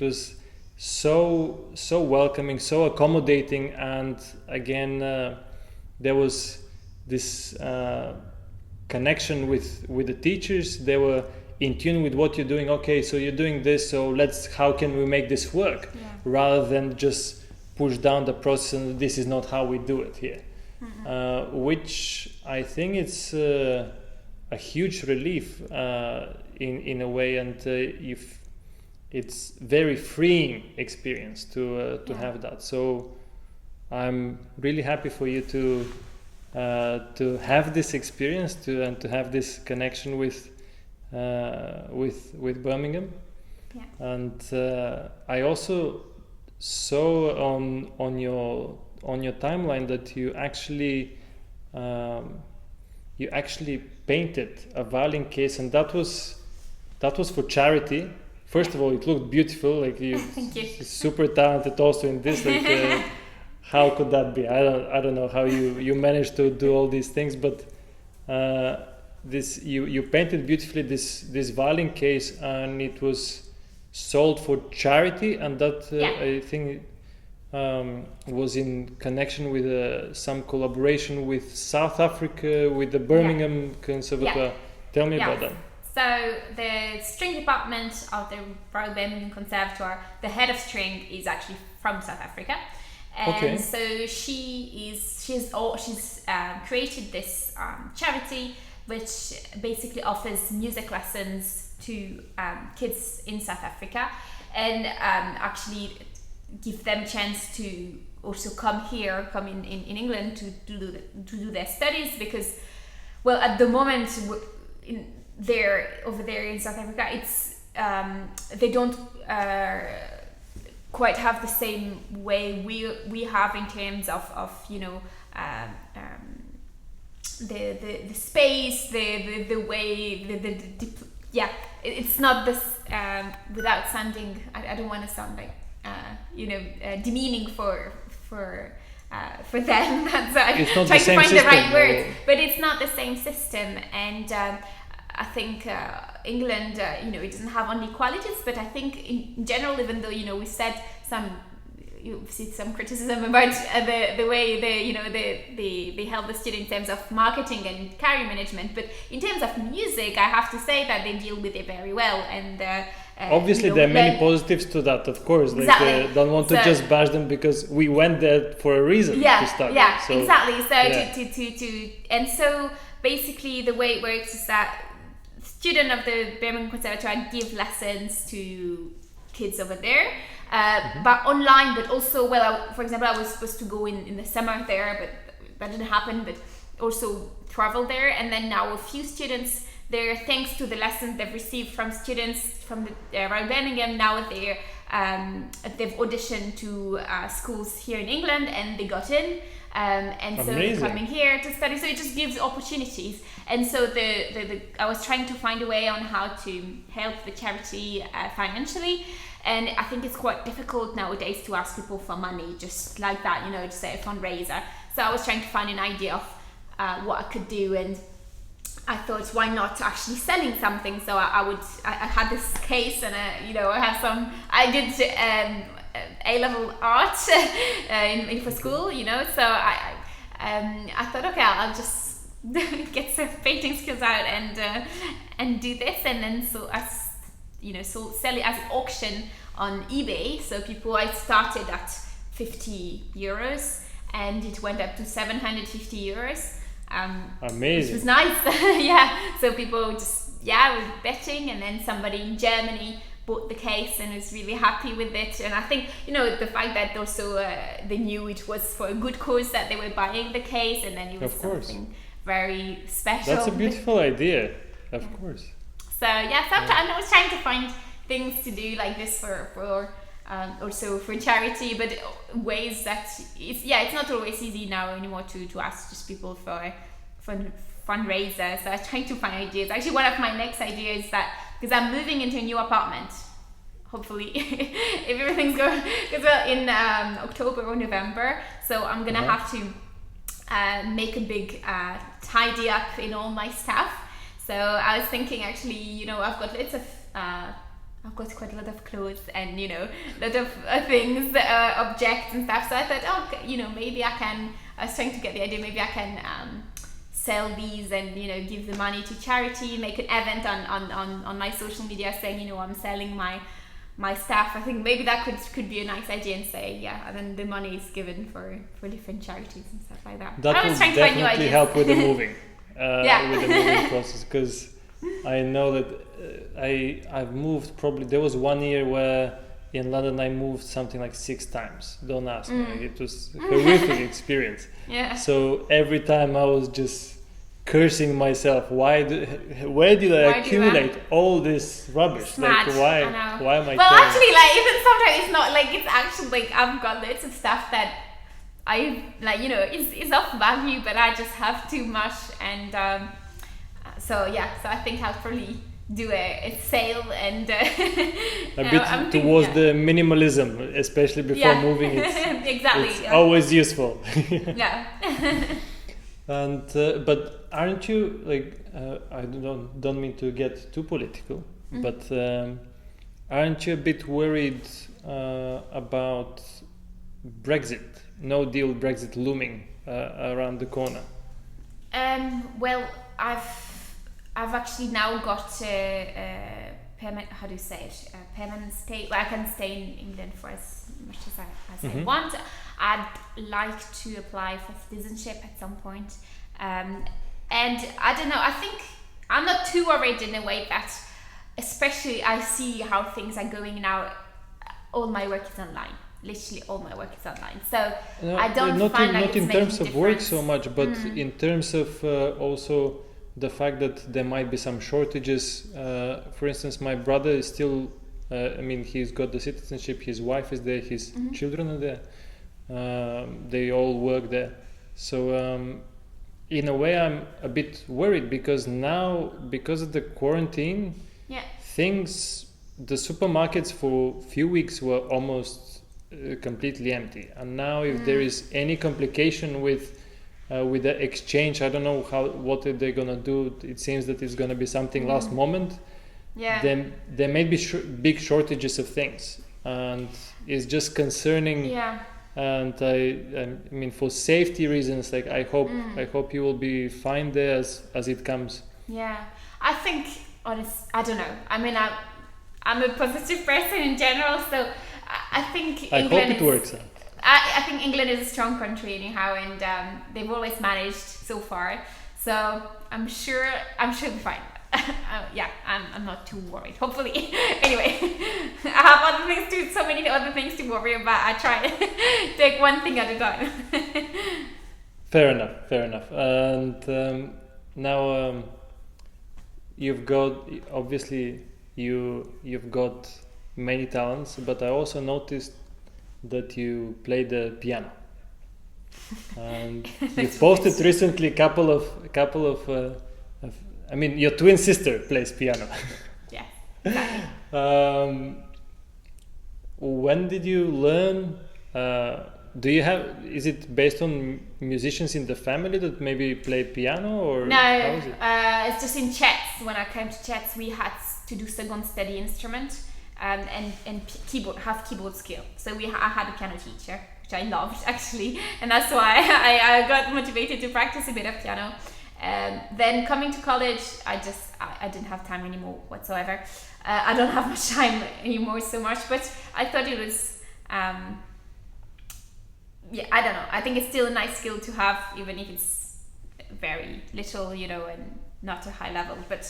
was so welcoming, so accommodating, and again there was this connection with the teachers. They were in tune with what you're doing. Okay, so you're doing this, so how can we make this work, rather than just push down the process and this is not how we do it here. Which I think it's a huge relief in a way, and it's very freeing experience to have that. So I'm really happy for you to have this experience and to have this connection with Birmingham. And I also saw on your timeline that you actually painted a violin case, and that was for charity. First of all, it looked beautiful. Like
Thank you.
Super talented also in this. Like, how could that be? I don't know how you managed to do all these things, but you painted beautifully this violin case, and it was sold for charity, and that
Yeah.
I think was in connection with some collaboration with South Africa, with the Birmingham Conservatoire. Tell me about that.
So the string department of the Royal Birmingham Conservatoire, the head of string is actually from South Africa, and so she's created this charity which basically offers music lessons to kids in South Africa, and actually give them a chance to also come in England to do their studies, because, well, at the moment over there in South Africa, it's they don't quite have the same way we have in terms of the space, the way it's not this without sounding, I don't want to sound like demeaning for them. So I'm trying to find the right words, but it's not the same system. And I think England, it doesn't have only qualities, but I think in general, even though we said you've seen some criticism about the way they help the student in terms of marketing and career management, but in terms of music, I have to say that they deal with it very well. And
obviously there are many positives to that, of course.
Exactly.
Don't want to just bash them, because we went there for a reason to study.
Yeah, so, exactly. So and so basically the way it works is that students of the Birmingham Conservatoire give lessons to kids over there, but online, but also, for example, I was supposed to go in the summer there, but that didn't happen, but also travel there. And then now a few students there, thanks to the lessons they've received from students from the Royal Birmingham, now they've auditioned to schools here in England, and they got in. And so they're coming here to study, so it just gives opportunities. And so I was trying to find a way on how to help the charity financially, and I think it's quite difficult nowadays to ask people for money just like that, to say a fundraiser. So I was trying to find an idea of what I could do, and I thought, why not actually selling something? So I had this case, and I did A-level art for school, so I thought, okay, I'll just get some painting skills out and do this, and then sell it as an auction on eBay. So I started at €50, and it went up to €750.
Amazing.
Which was nice. Yeah. So people just were betting, and then somebody in Germany bought the case and was really happy with it. And I think the fact that also they knew it was for a good cause that they were buying the case, and then it was something very special.
That's a beautiful idea, of course.
So sometimes I was trying to find things to do like this for also for charity, but ways that it's not always easy now anymore to ask just people for fundraisers. So I'm trying to find ideas. Actually, one of my next ideas is that, because I'm moving into a new apartment, hopefully, if everything's going well, in October or November, so I'm gonna have to make a big tidy up in all my stuff. So I was thinking, actually, I've got lots of I've got quite a lot of clothes and a lot of things, objects and stuff. So I thought, maybe I was trying to get the idea, maybe I can sell these and give the money to charity, make an event on my social media saying I'm selling my stuff. I think maybe that could be a nice idea, and say and then the money is given for different charities and stuff like that.
That will definitely help with the moving with the moving process, because I know that I've moved, probably there was 1 year where in London I moved something like 6 times. Don't ask me. It was a horrific experience.
Yeah.
So every time I was just cursing myself. Where did I accumulate all this rubbish? Like why am I?
Well, actually, like even sometimes it's not like it's actually like I've got loads of stuff that I like is of value, but I just have too much, and so I think I'll probably do a sale and
a bit towards the minimalism, especially before moving. It's always useful.
Yeah.
And but aren't you like I don't mean to get too political, but aren't you a bit worried about Brexit, no deal Brexit looming around the corner?
Well, I've actually now got permanent. How do you say it? Permanent stay. Well, I can stay in England for as much as I want. I'd like to apply for citizenship at some point. And I don't know. I think I'm not too worried in a way that, especially I see how things are going now. All my work is online. Literally all my work is online, so I don't find like
not
it's
in terms of work
difference.
so much, but in terms of also the fact that there might be some shortages. For instance, my brother is still he's got the citizenship, his wife is there, his children are there, they all work there, so in a way I'm a bit worried, because now, because of the quarantine, the supermarkets for a few weeks were almost completely empty, and now if there is any complication with the exchange, I don't know what are they gonna do. It seems that it's gonna be something last moment. Then there may be big shortages of things, and it's just concerning. And I mean, for safety reasons, like I hope you will be fine there as it comes.
I think I don't know. I mean, I'm a positive person in general, so I think
I hope it works out.
I think England is a strong country anyhow, and they've always managed so far. So I'm sure we'll be fine. I'm not too worried. Hopefully. Anyway, I have so many other things to worry about. I try to take one thing at a time.
Fair enough. And now you've got, obviously you've got many talents, but I also noticed that you play the piano, and you posted recently a couple of I mean, your twin sister plays piano.
Yeah, exactly.
When did you learn? Is it based on musicians in the family that maybe play piano, or
no?
How is it?
It's just in Czechs. When I came to Czechs, we had to do second steady instrument. And have keyboard skill. So I had a piano teacher, which I loved actually, and that's why I got motivated to practice a bit of piano. Then coming to college, I didn't have time anymore whatsoever. I don't have much time anymore so much, but I thought it was I don't know. I think it's still a nice skill to have, even if it's very little, and not a high level, but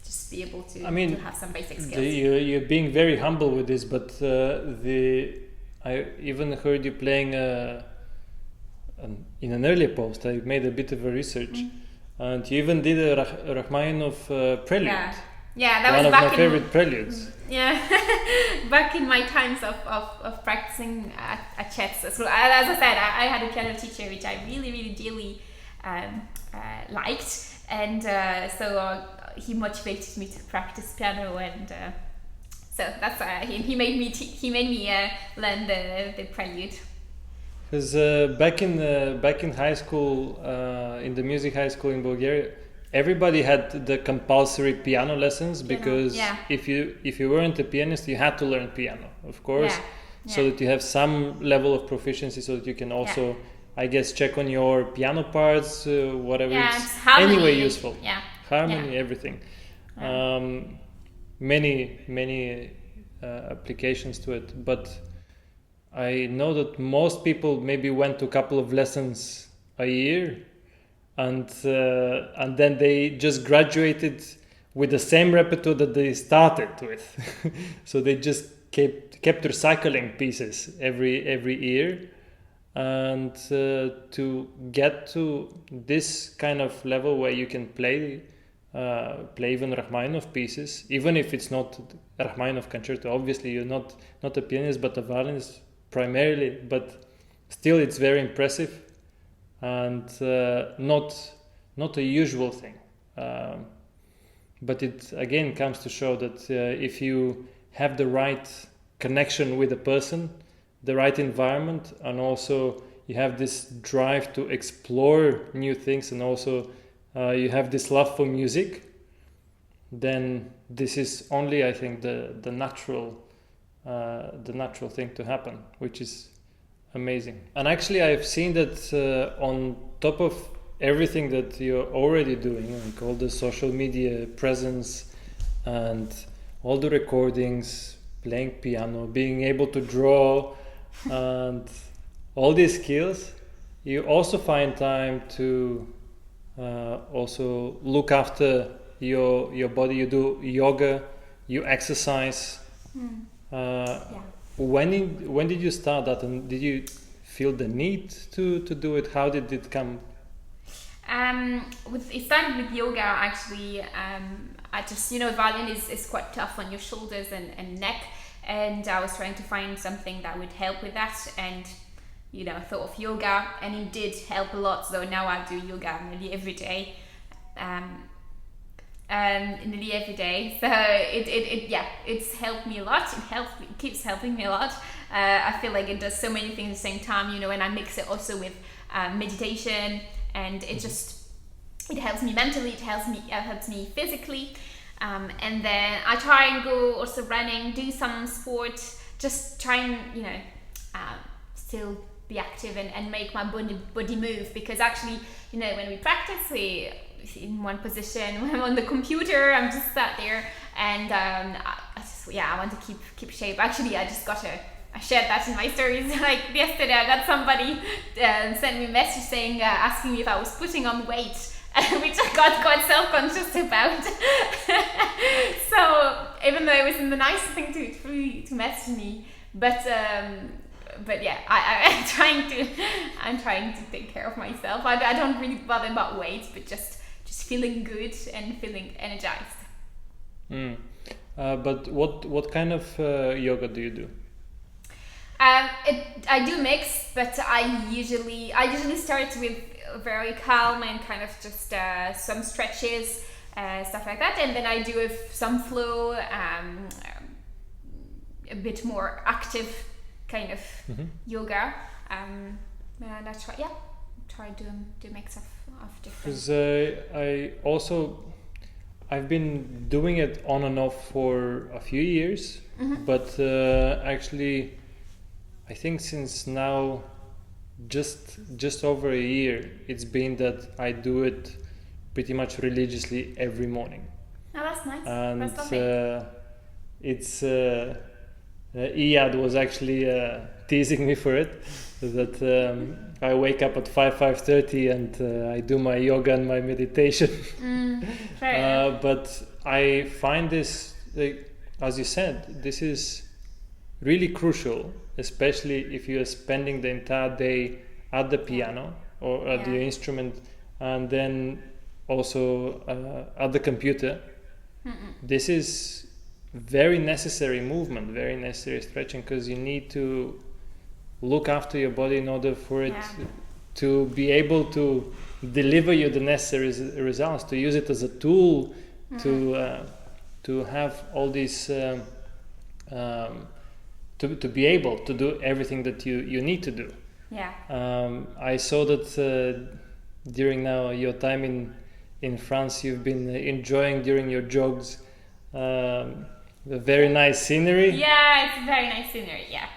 just be able to have some basic skills.
You're being very humble with this, but I even heard you playing in an earlier post. I made a bit of a research, and you even did a Rachmaninoff prelude.
That
one
was
of
back
my favorite preludes.
Back in my times of practicing at Czechs. So as I said, I had a piano teacher which I really, really dearly liked, and so he motivated me to practice piano, and so that's he made me learn the prelude.
Because back in high school, in the music high school in Bulgaria, everybody had the compulsory piano lessons, because if you weren't a pianist, you had to learn piano, of course, so that you have some level of proficiency, so that you can also, I guess, check on your piano parts, whatever it's anyway useful. Harmony, everything. Many applications to it, but I know that most people maybe went to a couple of lessons a year, and then they just graduated with the same repertoire that they started with. So they just kept recycling pieces every year, and to get to this kind of level where you can play even Rachmaninoff pieces, even if it's not Rachmaninoff concerto. Obviously, you're not a pianist, but a violinist primarily. But still, it's very impressive, and not a usual thing. But it again comes to show that if you have the right connection with a person, the right environment, and also you have this drive to explore new things, and also you have this love for music, then this is only, I think, the natural thing to happen, which is amazing. And actually, I've seen that on top of everything that you're already doing, like all the social media presence and all the recordings, playing piano, being able to draw, and all these skills, you also find time to also look after your body. You do yoga, you exercise. When did you start that, and did you feel the need to do it? How did it come?
It started with yoga actually. I just, violin is quite tough on your shoulders and neck, and I was trying to find something that would help with that, and I thought of yoga, and it did help a lot. So now I do yoga nearly every day. Nearly every day, so it's helped me a lot. It keeps helping me a lot. I feel like it does so many things at the same time, and I mix it also with meditation, and it helps me mentally, it helps me physically, and then I try and go also running, do some sport, just try and still be active and make my body move, because actually when we practice, we in one position. When I'm on the computer, I'm just sat there, and I want to keep shape. Actually, I shared that in my stories. Like yesterday, I got somebody sent me a message saying, asking me if I was putting on weight, which I got quite self-conscious about. So even though it wasn't the nicest thing to message me, but yeah, I'm trying to take care of myself. I don't really bother about weight, but just feeling good and feeling energized.
But what kind of yoga do you do?
I do mix, but I usually start with very calm and kind of just some stretches, stuff like that, and then I do with some flow, a bit more active kind of yoga, and I try to do mix of different.
Because I've been doing it on and off for a few years, but actually I think since now just over a year it's been that I do it pretty much religiously every morning.
Oh, that's nice.
And
that's lovely.
It's Iyad was actually teasing me for it, that I wake up at 5:30 and I do my yoga and my meditation. But I find this, as you said, this is really crucial, especially if you are spending the entire day at the piano or at the instrument, and then also at the computer. This is very necessary movement, very necessary stretching, because you need to look after your body in order for it to be able to deliver you the necessary results, to use it as a tool to have all these to be able to do everything that you need to do. I saw that during now your time in France, you've been enjoying during your jogs the very nice scenery.
Yeah, it's very nice scenery. Yeah,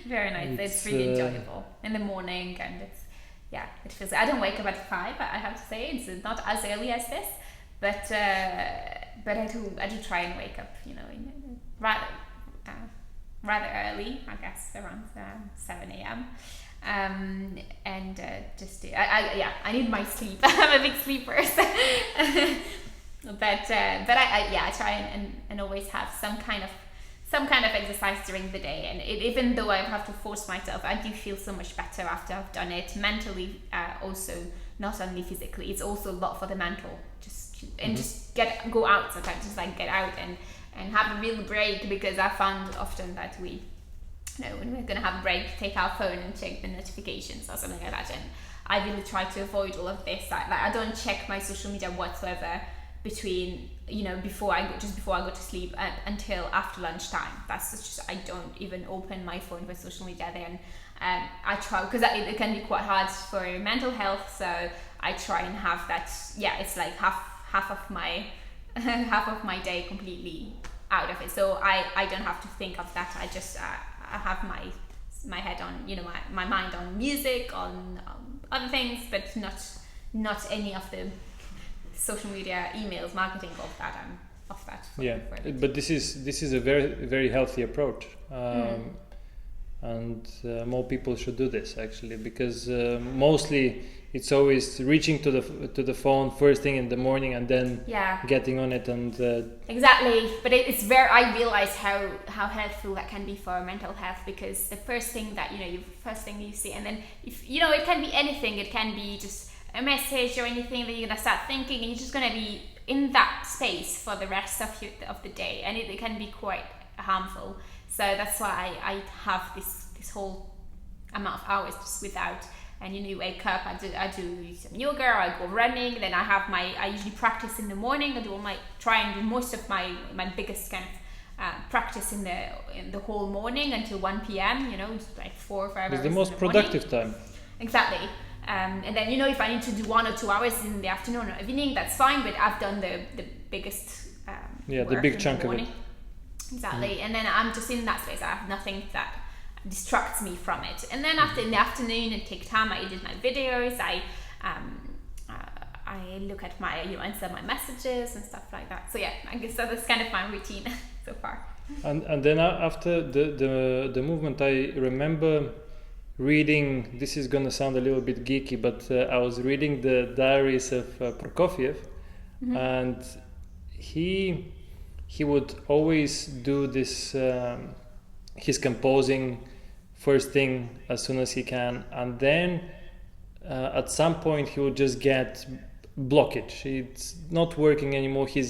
very nice. It's really enjoyable in the morning, and it feels. I don't wake up at 5. I have to say, it's not as early as this, but I do try and wake up, rather early. I guess around 7 a.m. And just I need my sleep. I'm a big sleeper. So but I try and always have some kind of exercise during the day, and even though I have to force myself, I do feel so much better after I've done it mentally, also, not only physically. It's also a lot for the mental, just go out sometimes, just like get out and have a real break, because I found often that when we're gonna have a break, take our phone and check the notifications or something like that, and I really try to avoid all of this. I don't check my social media whatsoever between before I go to sleep until after lunchtime. That's just, I don't even open my phone for social media then. I try, because it can be quite hard for mental health, so I try and have that. It's like half of my half of my day completely out of it. So I don't have to think of that. I just I have my head on, my mind on music, on other things, but not any of the social media, emails, marketing, all of that. I'm off that.
But this is a very, very healthy approach. And more people should do this, actually, because mostly it's always reaching to the phone first thing in the morning and then getting on it and
exactly. But it's very, I realize how helpful that can be for mental health, because the first thing that first thing you see, and then if it can be anything. It can be just a message or anything that you're gonna start thinking, and you're just gonna be in that space for the rest of the day, and it can be quite harmful. So that's why I have this whole amount of hours just without. And you wake up, I do some yoga, I go running, then I usually practice in the morning. Try and do most of my biggest kind of practice in the whole morning until 1 p.m. Just like 4 or 5 hours.
It's the most productive time.
Exactly. And then if I need to do 1 or 2 hours in the afternoon or evening, that's fine. But I've done the biggest
the big chunk of it.
Exactly. And then I'm just in that space. I have nothing that distracts me from it. And then in the afternoon, I take time. I edit my videos. I look at my answer my messages and stuff like that. So I guess that's kind of my routine so far.
And then after the movement, I remember reading. This is gonna sound a little bit geeky, but I was reading the diaries of Prokofiev, and he would always do this. He's composing first thing as soon as he can, and then at some point he would just get blockage. It's not working anymore. He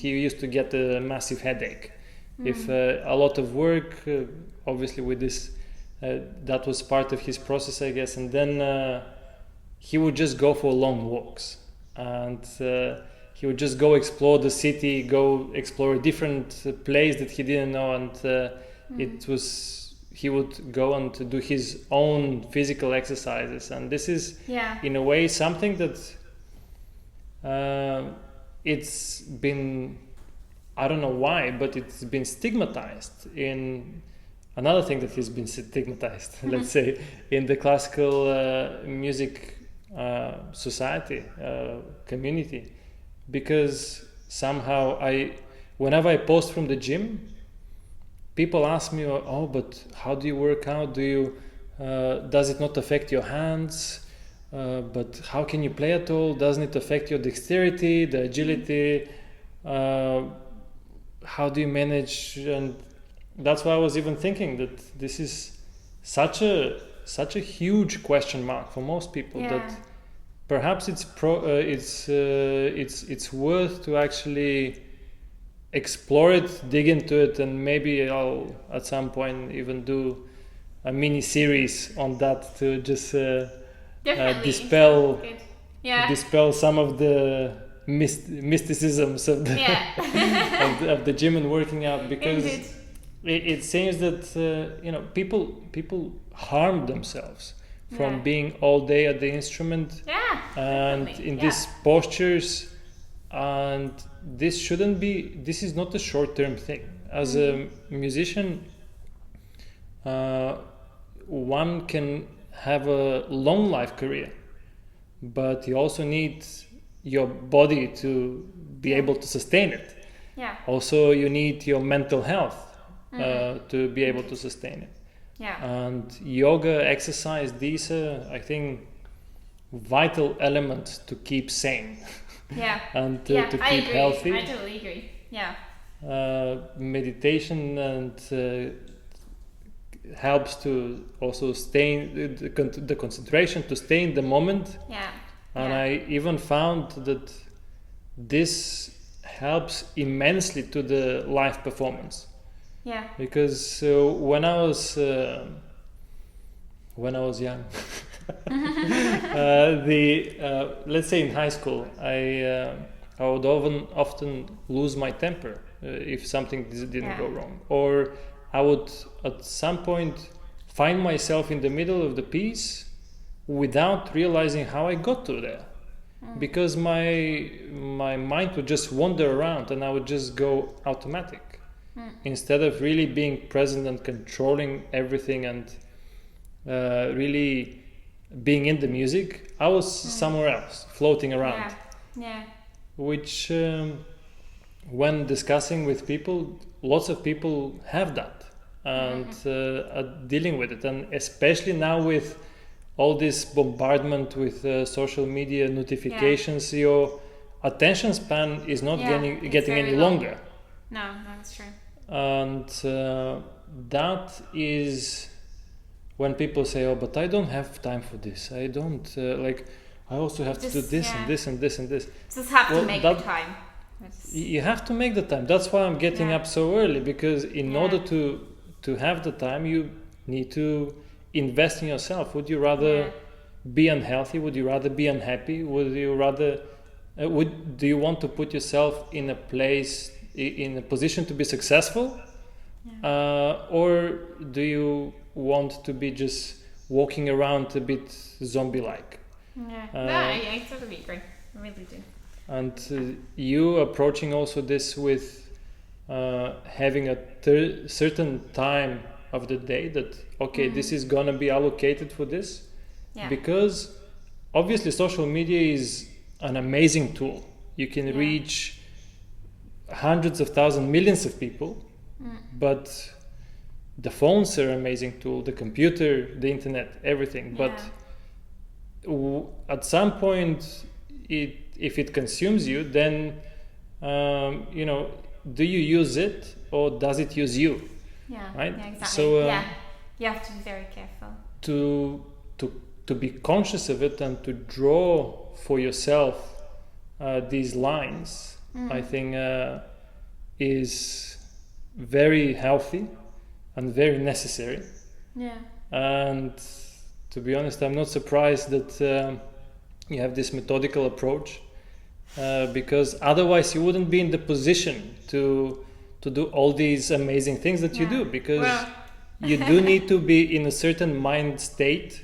used to get a massive headache if a lot of work, obviously with this, that was part of his process, I guess. And then he would just go for long walks, and he would just go explore the city, go explore a different place that he didn't know, and he would go on to do his own physical exercises. And this is in a way something that it's been, I don't know why, but it's been stigmatized in another thing that has been stigmatized, let's say, in the classical music society, community, because somehow whenever I post from the gym, people ask me, oh, but how do you work out? Does it not affect your hands? But how can you play at all? Doesn't it affect your dexterity, the agility? How do you manage? And that's why I was even thinking that this is such a huge question mark for most people, that perhaps it's worth to actually explore it, dig into it, and maybe I'll at some point even do a mini series on that to just dispel some of the mysticisms of the of the gym and working out, because it seems that people harm themselves from being all day at the instrument and in these postures. And this is not a short-term thing. As a musician, one can have a long life career, but you also need your body to be able to sustain it. Also, you need your mental health to be able to sustain it. And yoga, exercise, these are, I think, vital elements to keep sane. And to keep healthy.
I totally agree.
Meditation and helps to also stay the concentration, to stay in the moment. And I even found that this helps immensely to the live performance. Because when I was young, let's say in high school, I would often lose my temper if something didn't go wrong, or I would at some point find myself in the middle of the piece without realizing how I got to there. because my mind would just wander around and I would just go automatic instead of really being present and controlling everything and really being in the music. I was somewhere else, floating around. Which when discussing with people, lots of people have that and are dealing with it, and especially now with all this bombardment with social media notifications, your attention span is not getting any longer.
No, that's true.
And that is when people say, "Oh, but I don't have time for this. I don't I also have to do this and this and this and this."
Just have to make the time.
You have to make the time. That's why I'm getting up so early, because in order to have the time, you need to invest in yourself. Would you rather be unhealthy? Would you rather be unhappy? Would you rather do you want to put yourself in a place, in a position to be successful, or do you want to be just walking around a bit zombie-like?
I totally agree. I really do.
And you approaching also this with having a certain time of the day that, this is gonna be allocated for this, because obviously social media is an amazing tool. You can reach hundreds of thousands, millions of people, but the phones are an amazing tool, the computer, the internet, everything. But at some point, if it consumes you, then do you use it or does it use you? Right?
Yeah, exactly.
So
you have to be very careful
to be conscious of it and to draw for yourself these lines. I think is very healthy and very necessary. And to be honest, I'm not surprised that you have this methodical approach, because otherwise you wouldn't be in the position to do all these amazing things that you do, because you do need to be in a certain mind state,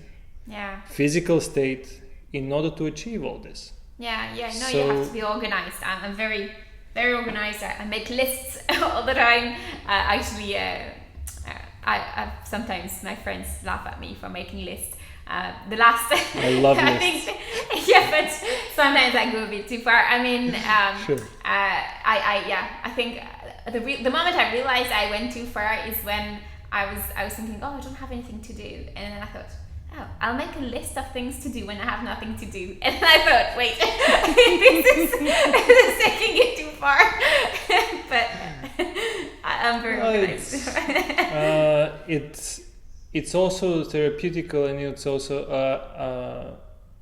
physical state, in order to achieve all this.
You have to be organized. I'm very, very organized. I make lists all the time. Actually, I sometimes my friends laugh at me for making lists. The last
I love
I
lists.
think but sometimes I go a bit too far. I mean,
Sure.
I think the moment I realized I went too far is when I was thinking, I don't have anything to do, and then I thought, I'll make a list of things to do when I have nothing to do, and I thought, wait, this is taking it too far. But I'm very organized. It's also therapeutical, and it's also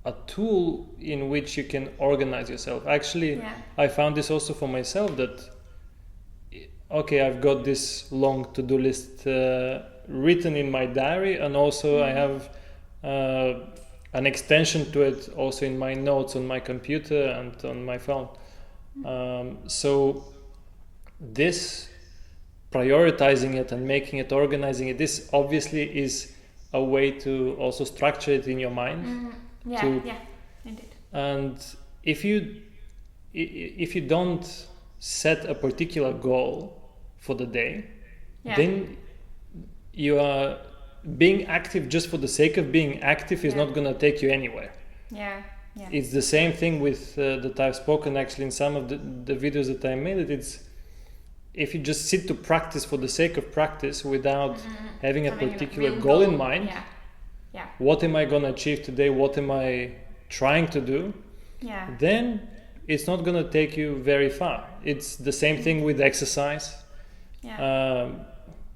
a tool in which you can organize yourself. Actually, I found this also for myself, that I've got this long to-do list written in my diary, and also I have an extension to it also in my notes on my computer and on my phone. So this prioritizing it and making it, organizing it, this obviously is a way to also structure it in your mind. Indeed. And if you don't set a particular goal for the day, then you are being active just for the sake of being active is not going to take you anywhere. It's the same thing with that I've spoken actually in some of the videos that I made. It's if you just sit to practice for the sake of practice without having a particular goal in mind, what am I going to achieve today, what am I trying to do, then it's not going to take you very far. It's the same thing with exercise.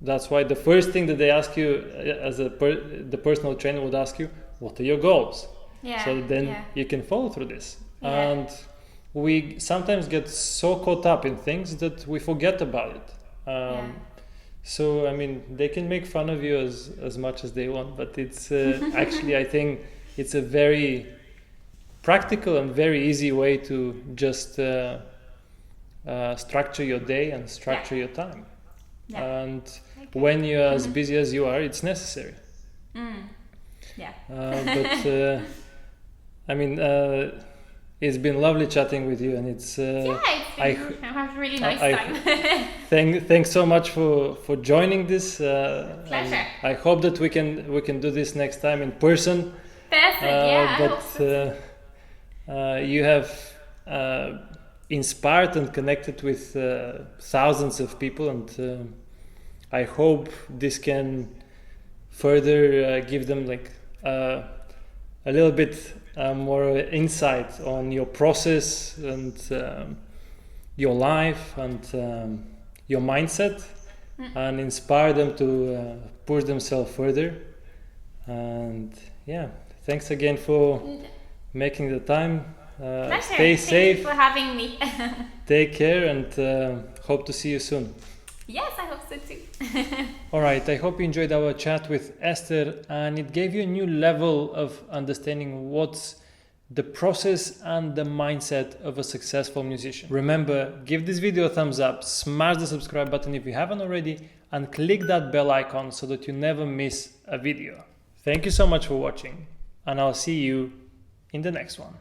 That's why the first thing that they ask you as the personal trainer would ask you, what are your goals? So then you can follow through this. And we sometimes get so caught up in things that we forget about it. So I mean, they can make fun of you as much as they want, but it's actually, I think it's a very practical and very easy way to just structure your day and structure your time. And when you're as busy as you are, it's necessary. But I mean,
It's been lovely chatting with you, and it's
I had a really nice time.
Thanks so much for joining this.
Pleasure.
I hope that we can do this next time in person.
Perfect. Yeah.
But you have inspired and connected with thousands of people, and I hope this can further give them like a little bit more insight on your process and your life and your mindset, and inspire them to push themselves further. And yeah, thanks again for making the time. Stay safe.
Thank you for having me.
Take care, and hope to see you soon.
Yes, I hope so too.
Alright, I hope you enjoyed our chat with Esther, and it gave you a new level of understanding what's the process and the mindset of a successful musician. Remember, give this video a thumbs up, smash the subscribe button if you haven't already, and click that bell icon so that you never miss a video. Thank you so much for watching, and I'll see you in the next one.